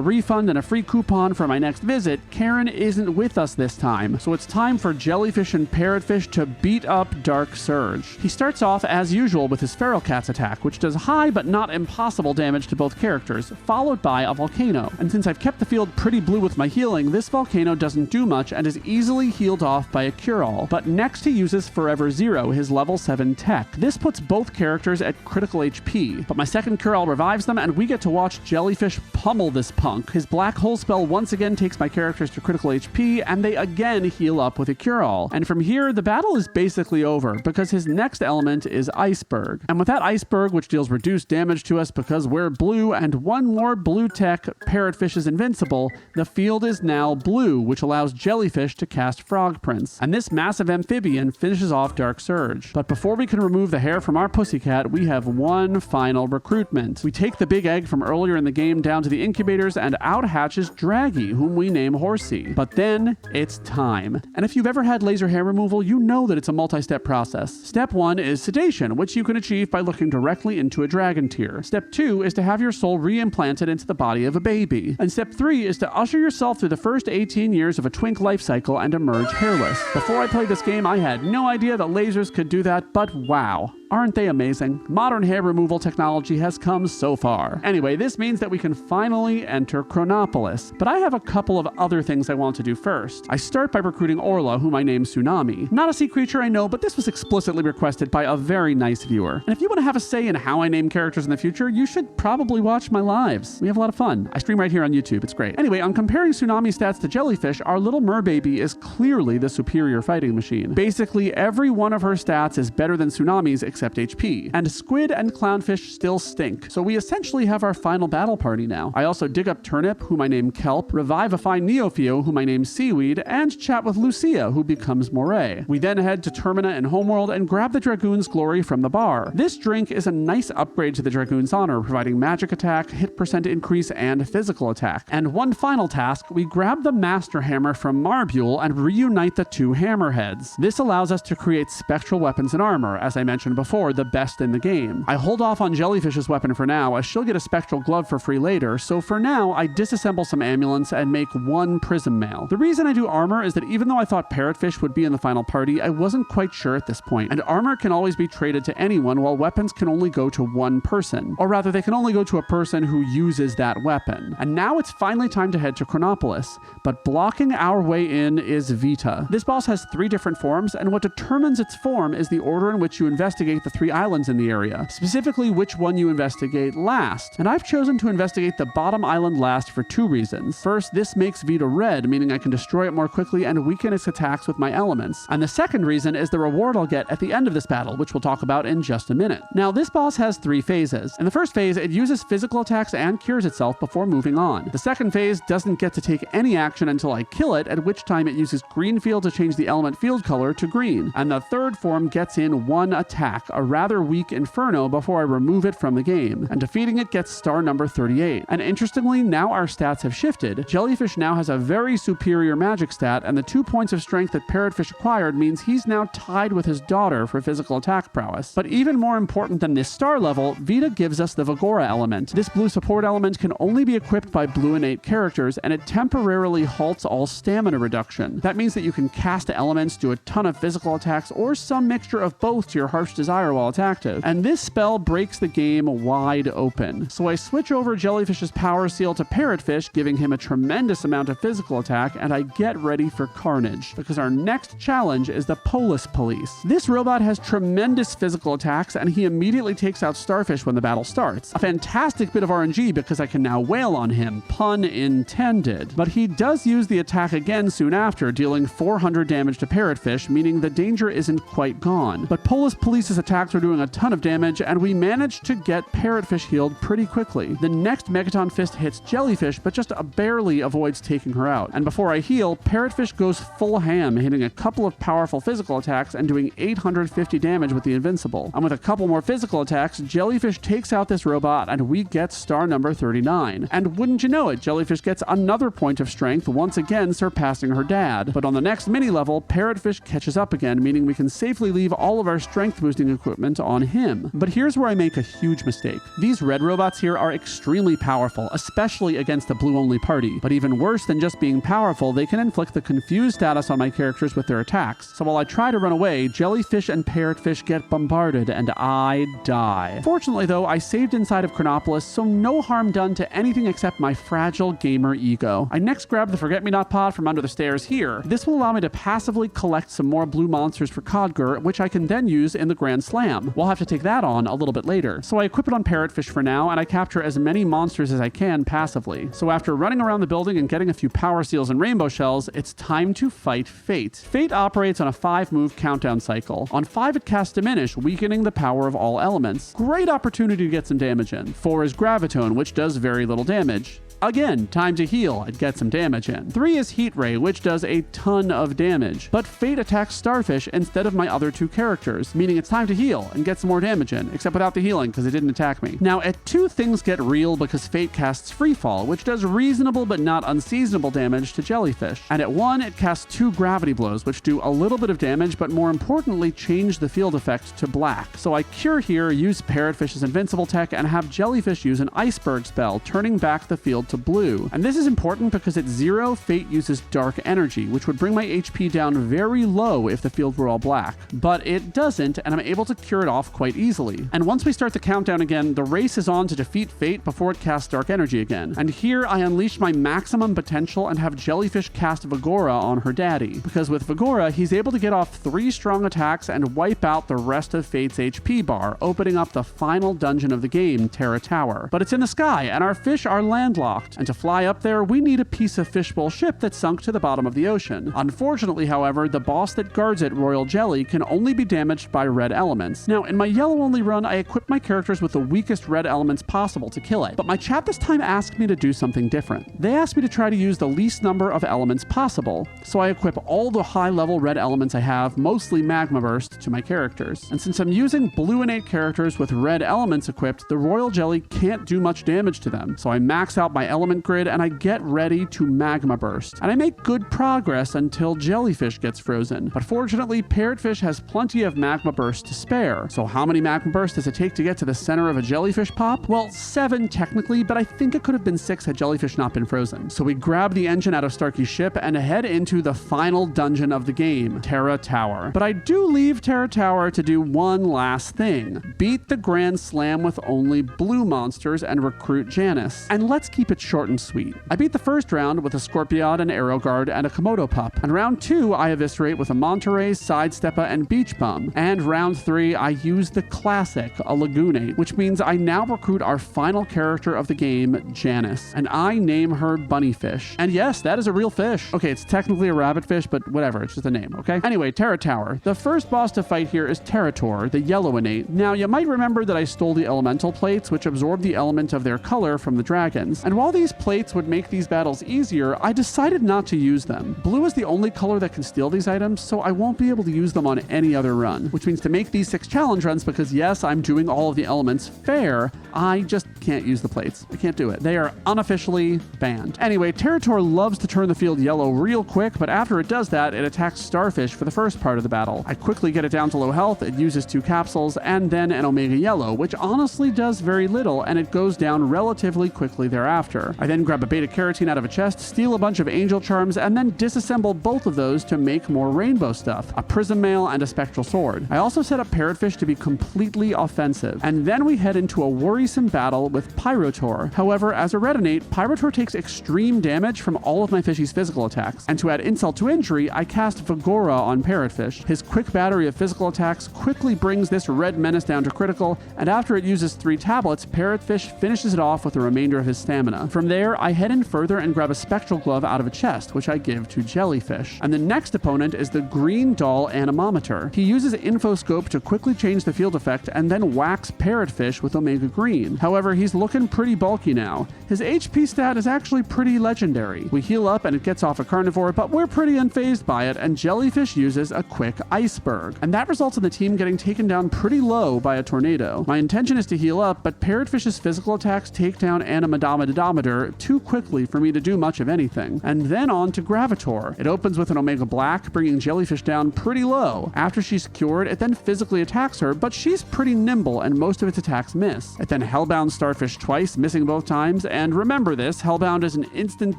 refund and a free coupon for my next visit, Karen isn't with us this time. So it's time for Jellyfish and Parrotfish to beat up Dark Surge. He starts off as usual with his Feral Cat's attack, which does high but not impossible damage to both characters, followed by a volcano. And since I've kept the field pretty blue with my healing, this volcano doesn't do much and is easily healed off by a cure-all. But next he uses Forever Zero, his level 7 tech. This puts both characters at critical HP, but my second cure-all revives them and we get to watch Jellyfish pummel this punk. His black hole spell once again takes my characters to critical HP and they again heal up with a cure-all. And from here, the battle is basically over because his next element is Iceberg. And with that Iceberg, which deals reduced damage to us because we're blue and one more blue tech, Parrotfish is invincible, the field is now blue, which allows Jellyfish to cast Frog Prince. And this massive amphibian finishes off Dark Surge. But before we can remove the hair from our pussycat, we have one final recruitment. We take the big egg from earlier in the game down to the incubators and out hatches Draggy, whom we name Horsey. But then it's time. And if you've ever had laser hair removal, you know that it's a multi-step process. Step 1 is sedation, which you can achieve by looking directly into a dragon tear. Step 2 is to have your soul re-implanted into the body of a baby. And step 3 is to usher yourself through the first 18 years of a twink life cycle and emerge hairless. Before I played this game, I had no idea that lasers could do that, but wow. Aren't they amazing? Modern hair removal technology has come so far. Anyway, this means that we can finally enter Chronopolis, but I have a couple of other things I want to do first. I start by recruiting Orla, whom I name Tsunami. Not a sea creature, I know, but this was explicitly requested by a very nice viewer. And if you want to have a say in how I name characters in the future, you should probably watch my lives. We have a lot of fun. I stream right here on YouTube. It's great. Anyway, on comparing Tsunami's stats to Jellyfish, our little merbaby is clearly the superior fighting machine. Basically, every one of her stats is better than Tsunami's except HP. And Squid and Clownfish still stink, so we essentially have our final battle party now. I also dig up Turnip, whom I name Kelp, revivify Neopheo, whom I name Seaweed, and chat with Lucia, who becomes Moray. We then head to Termina and Homeworld and grab the Dragoon's Glory from the bar. This drink is a nice upgrade to the Dragoon's Honor, providing magic attack, hit percent increase, and physical attack. And one final task, we grab the Master Hammer from Marbule and reunite the two hammerheads. This allows us to create spectral weapons and armor, as I mentioned before, the best in the game. I hold off on Jellyfish's weapon for now, as she'll get a spectral glove for free later, so for now, I disassemble some ambulance and make one prism mail. The reason I do armor is that even though I thought Parrotfish would be in the final party, I wasn't quite sure at this point, and armor can always be traded to anyone while weapons can only go to one person. Or rather, they can only go to a person who uses that weapon. And now it's finally time to head to Chronopolis, but blocking our way in is Vita. This boss has 3 different forms, and what determines its form is the order in which you investigate investigate the 3 islands in the area, specifically which one you investigate last. And I've chosen to investigate the bottom island last for 2 reasons. First, this makes Vita red, meaning I can destroy it more quickly and weaken its attacks with my elements. And the second reason is the reward I'll get at the end of this battle, which we'll talk about in just a minute. Now, this boss has 3 phases. In the first phase, it uses physical attacks and cures itself before moving on. The second phase doesn't get to take any action until I kill it, at which time it uses green field to change the element field color to green. And the third form gets in 1 attack, a rather weak Inferno, before I remove it from the game. And defeating it gets star number 38. And interestingly, now our stats have shifted. Jellyfish now has a very superior magic stat, and the 2 points of strength that Parrotfish acquired means he's now tied with his daughter for physical attack prowess. But even more important than this star level, Vita gives us the Vigora element. This blue support element can only be equipped by blue innate characters, and it temporarily halts all stamina reduction. That means that you can cast elements, do a ton of physical attacks, or some mixture of both to your heart's desire while it's active. And this spell breaks the game wide open. So I switch over Jellyfish's power seal to Parrotfish, giving him a tremendous amount of physical attack, and I get ready for carnage, because our next challenge is the Polis Police. This robot has tremendous physical attacks, and he immediately takes out Starfish when the battle starts. A fantastic bit of RNG because I can now wail on him, pun intended. But he does use the attack again soon after, dealing 400 damage to Parrotfish, meaning the danger isn't quite gone. But Polis Police's attacks are doing a ton of damage, and we managed to get Parrotfish healed pretty quickly. The next Megaton Fist hits Jellyfish, but just barely avoids taking her out. And before I heal, Parrotfish goes full ham, hitting a couple of powerful physical attacks and doing 850 damage with the Invincible. And with a couple more physical attacks, Jellyfish takes out this robot, and we get star number 39. And wouldn't you know it, Jellyfish gets another point of strength, once again surpassing her dad. But on the next mini level, Parrotfish catches up again, meaning we can safely leave all of our strength boosting equipment on him. But here's where I make a huge mistake. These red robots here are extremely powerful, especially against the blue-only party. But even worse than just being powerful, they can inflict the confused status on my characters with their attacks. So while I try to run away, Jellyfish and Parrotfish get bombarded, and I die. Fortunately though, I saved inside of Chronopolis, so no harm done to anything except my fragile gamer ego. I next grab the Forget-Me-Not pod from under the stairs here. This will allow me to passively collect some more blue monsters for Codger, which I can then use in the Grand Slam. We'll have to take that on a little bit later. So I equip it on Parrotfish for now, and I capture as many monsters as I can passively. So after running around the building and getting a few power seals and rainbow shells, it's time to fight Fate. Fate operates on a 5-move countdown cycle. On 5 it casts Diminish, weakening the power of all elements. Great opportunity to get some damage in. 4 is Gravitone, which does very little damage. Again, time to heal and get some damage in. 3 is Heat Ray, which does a ton of damage. But Fate attacks Starfish instead of my other 2 characters, meaning it's time to heal and get some more damage in, except without the healing because it didn't attack me. Now, at 2 things get real because Fate casts Freefall, which does reasonable but not unseasonable damage to Jellyfish. And at 1, it casts 2 Gravity Blows, which do a little bit of damage, but more importantly, change the field effect to black. So I cure here, use Parrotfish's invincible tech, and have Jellyfish use an Iceberg spell, turning back the field to blue. And this is important because at 0, Fate uses Dark Energy, which would bring my HP down very low if the field were all black. But it doesn't, and I'm able to cure it off quite easily. And once we start the countdown again, the race is on to defeat Fate before it casts Dark Energy again. And here I unleash my maximum potential and have Jellyfish cast Vigora on her daddy. Because with Vigora, he's able to get off 3 strong attacks and wipe out the rest of Fate's HP bar, opening up the final dungeon of the game, Terra Tower. But it's in the sky, and our fish are landlocked. And to fly up there, we need a piece of fishbowl ship that sunk to the bottom of the ocean. Unfortunately, however, the boss that guards it, Royal Jelly, can only be damaged by red elements. Now, in my yellow-only run, I equip my characters with the weakest red elements possible to kill it. But my chat this time asked me to do something different. They asked me to try to use the least number of elements possible. So I equip all the high-level red elements I have, mostly Magma Burst, to my characters. And since I'm using blue innate characters with red elements equipped, the Royal Jelly can't do much damage to them. So I max out my element grid and I get ready to Magma Burst. And I make good progress until Jellyfish gets frozen. But fortunately, Parrotfish has plenty of Magma Burst to spare. So how many Magma Bursts does it take to get to the center of a Jellyfish pop? Well, 7 technically, but I think it could have been 6 had Jellyfish not been frozen. So we grab the engine out of Starkey's ship and head into the final dungeon of the game, Terra Tower. But I do leave Terra Tower to do one last thing. Beat the Grand Slam with only blue monsters and recruit Janice. And let's keep in it short and sweet. I beat the first round with a Scorpion, an Arrow Guard, and a Komodo Pup. And round 2, I eviscerate with a Monterey, Sidestepper, and Beach Bum. And round 3, I use the classic, a Lagoonate, which means I now recruit our final character of the game, Janice. And I name her Bunnyfish. And yes, that is a real fish. Okay, it's technically a rabbitfish, but whatever, it's just a name, okay? Anyway, Terra Tower. The first boss to fight here is Terra Tower, the yellow innate. Now, you might remember that I stole the elemental plates, which absorb the element of their color from the dragons. And while these plates would make these battles easier, I decided not to use them. Blue is the only color that can steal these items, so I won't be able to use them on any other run, which means to make these 6 challenge runs, because yes, I'm doing all of the elements fair, I just can't use the plates. I can't do it. They are unofficially banned. Anyway, Terra Tower loves to turn the field yellow real quick, but after it does that, it attacks Starfish for the first part of the battle. I quickly get it down to low health, it uses 2 capsules, and then an Omega Yellow, which honestly does very little, and it goes down relatively quickly thereafter. I then grab a Beta Carotene out of a chest, steal a bunch of Angel Charms, and then disassemble both of those to make more rainbow stuff, a Prism Mail and a Spectral Sword. I also set up Parrotfish to be completely offensive, and then we head into a worrisome battle with Pyrotor. However, as a red innate, Pyrotor takes extreme damage from all of my fishy's physical attacks, and to add insult to injury, I cast Vigora on Parrotfish. His quick battery of physical attacks quickly brings this red menace down to critical, and after it uses 3 tablets, Parrotfish finishes it off with the remainder of his stamina. From there, I head in further and grab a Spectral Glove out of a chest, which I give to Jellyfish. And the next opponent is the Green Doll Anemometer. He uses Infoscope to quickly change the field effect and then whacks Parrotfish with Omega Green. However, he's looking pretty bulky now. His HP stat is actually pretty legendary. We heal up and it gets off a Carnivore, but we're pretty unfazed by it, and Jellyfish uses a quick Iceberg. And that results in the team getting taken down pretty low by a tornado. My intention is to heal up, but Parrotfish's physical attacks take down Anemometer too quickly for me to do much of anything. And then on to Gravitor. It opens with an Omega Black, bringing Jellyfish down pretty low. After she's cured, it then physically attacks her, but she's pretty nimble and most of its attacks miss. It then Hellbound Starfish twice, missing both times, and remember this, Hellbound is an instant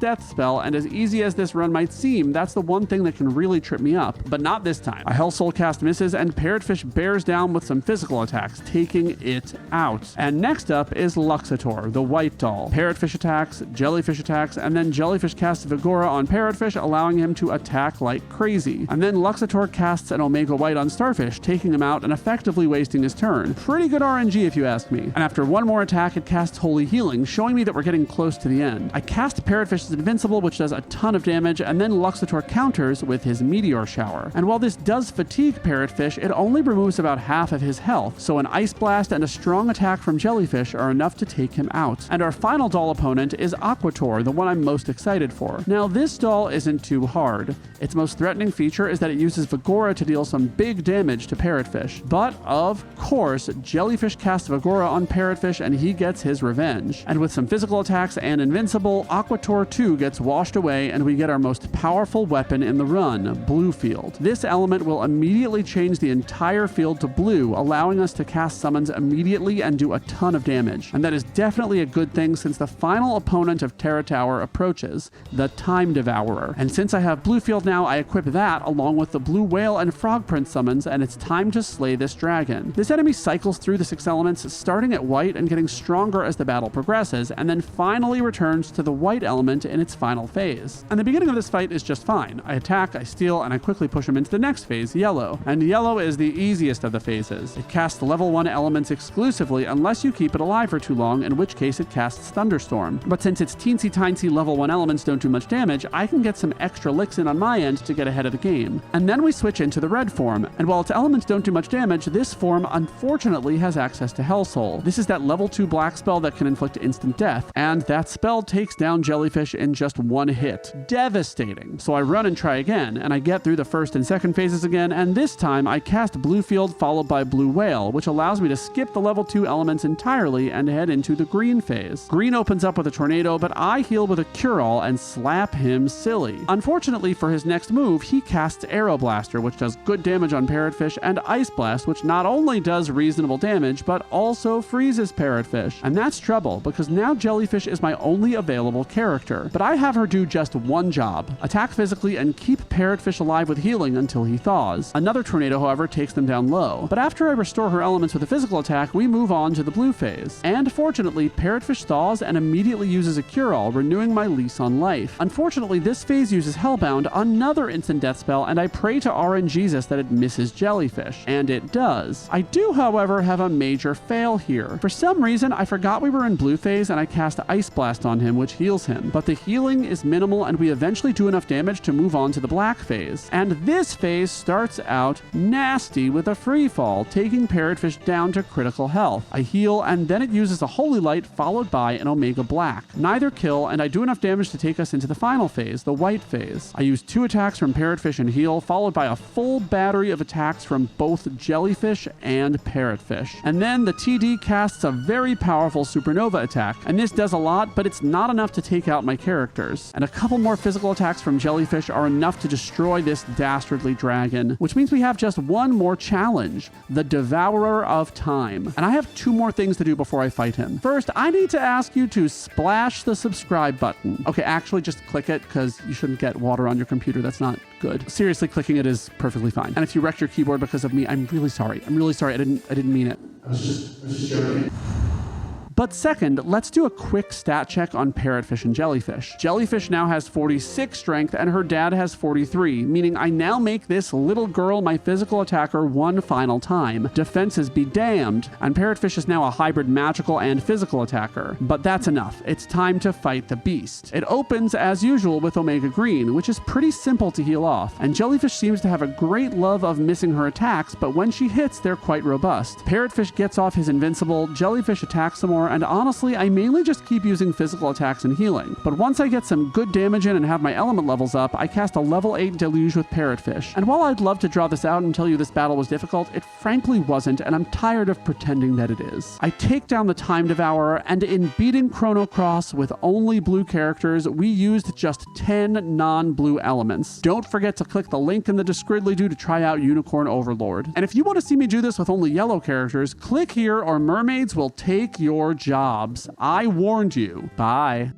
death spell, and as easy as this run might seem, that's the one thing that can really trip me up. But not this time. A Hell Soul cast misses, and Parrotfish bears down with some physical attacks, taking it out. And next up is Luxator, the white doll. Parrotfish attacks, Jellyfish attacks, and then Jellyfish casts Vigora on Parrotfish, allowing him to attack like crazy. And then Luxator casts an Omega White on Starfish, taking him out and effectively wasting his turn. Pretty good RNG if you ask me. And after one more attack, it casts Holy Healing, showing me that we're getting close to the end. I cast Parrotfish's Invincible, which does a ton of damage, and then Luxator counters with his Meteor Shower. And while this does fatigue Parrotfish, it only removes about half of his health, so an Ice Blast and a strong attack from Jellyfish are enough to take him out. And our final doll opponent is Aquator, the one I'm most excited for. Now, this doll isn't too hard. Its most threatening feature is that it uses Vigora to deal some big damage to Parrotfish. But, of course, Jellyfish casts Vigora on Parrotfish and he gets his revenge. And with some physical attacks and Invincible, Aquator 2 gets washed away and we get our most powerful weapon in the run, Blue Field. This element will immediately change the entire field to blue, allowing us to cast summons immediately and do a ton of damage. And that is definitely a good thing since the final opponent of Terra Tower approaches, the Time Devourer. And since I have Blue Field now, I equip that along with the Blue Whale and Frog Prince summons, and it's time to slay this dragon. This enemy cycles through the 6 elements, starting at white and getting stronger as the battle progresses, and then finally returns to the white element in its final phase. And the beginning of this fight is just fine. I attack, I steal, and I quickly push him into the next phase, yellow. And yellow is the easiest of the phases. It casts level 1 elements exclusively unless you keep it alive for too long, in which case it casts Thunderstorm. But since its teensy-tiny level 1 elements don't do much damage, I can get some extra licks in on my end to get ahead of the game. And then we switch into the red form, and while its elements don't do much damage, this form unfortunately has access to Hell Soul. This is that level 2 black spell that can inflict instant death, and that spell takes down Jellyfish in just 1 hit. Devastating. So I run and try again, and I get through the first and second phases again, and this time I cast Blue Field followed by Blue Whale, which allows me to skip the level 2 elements entirely and head into the green phase. Green opens up with a tornado, but I heal with a Cure-All and slap him silly. Unfortunately for his next move, he casts Arrow Blaster, which does good damage on Parrotfish, and Ice Blast, which not only does reasonable damage, but also freezes is Parrotfish, and that's trouble because now Jellyfish is my only available character. But I have her do just one job: attack physically and keep Parrotfish alive with healing until he thaws. Another tornado, however, takes them down low. But after I restore her elements with a physical attack, we move on to the blue phase. And fortunately, Parrotfish thaws and immediately uses a cure-all, renewing my lease on life. Unfortunately, this phase uses Hellbound, another instant death spell, and I pray to RNGesus that it misses Jellyfish. And it does. I do, however, have a major fail here. For some reason, I forgot we were in blue phase and I cast Ice Blast on him, which heals him. But the healing is minimal and we eventually do enough damage to move on to the black phase. And this phase starts out nasty with a free fall, taking Parrotfish down to critical health. I heal and then it uses a Holy Light followed by an Omega Black. Neither kill, and I do enough damage to take us into the final phase, the white phase. I use 2 attacks from Parrotfish and heal, followed by a full battery of attacks from both Jellyfish and Parrotfish. And then the TD casts a very powerful Supernova attack, and this does a lot, but it's not enough to take out my characters. And a couple more physical attacks from Jellyfish are enough to destroy this dastardly dragon, which means we have just one more challenge: the Devourer of Time. And I have 2 more things to do before I fight him. First, I need to ask you to splash the subscribe button. Okay, actually just click it, because you shouldn't get water on your computer. That's not good. Seriously, clicking it is perfectly fine. And if you wrecked your keyboard because of me, I'm really sorry. I'm really sorry. I didn't mean it. I was just joking. But second, let's do a quick stat check on Parrotfish and Jellyfish. Jellyfish now has 46 strength and her dad has 43, meaning I now make this little girl my physical attacker one final time. Defenses be damned, and Parrotfish is now a hybrid magical and physical attacker. But that's enough. It's time to fight the beast. It opens as usual with Omega Green, which is pretty simple to heal off, and Jellyfish seems to have a great love of missing her attacks, but when she hits, they're quite robust. Parrotfish gets off his invincible, Jellyfish attacks some more, and honestly, I mainly just keep using physical attacks and healing. But once I get some good damage in and have my element levels up, I cast a level 8 Deluge with Parrotfish. And while I'd love to draw this out and tell you this battle was difficult, it frankly wasn't, and I'm tired of pretending that it is. I take down the Time Devourer, and in beating Chrono Cross with only blue characters, we used just 10 non-blue elements. Don't forget to click the link in the description to try out Unicorn Overlord. And if you want to see me do this with only yellow characters, click here or mermaids will take your jobs. I warned you. Bye.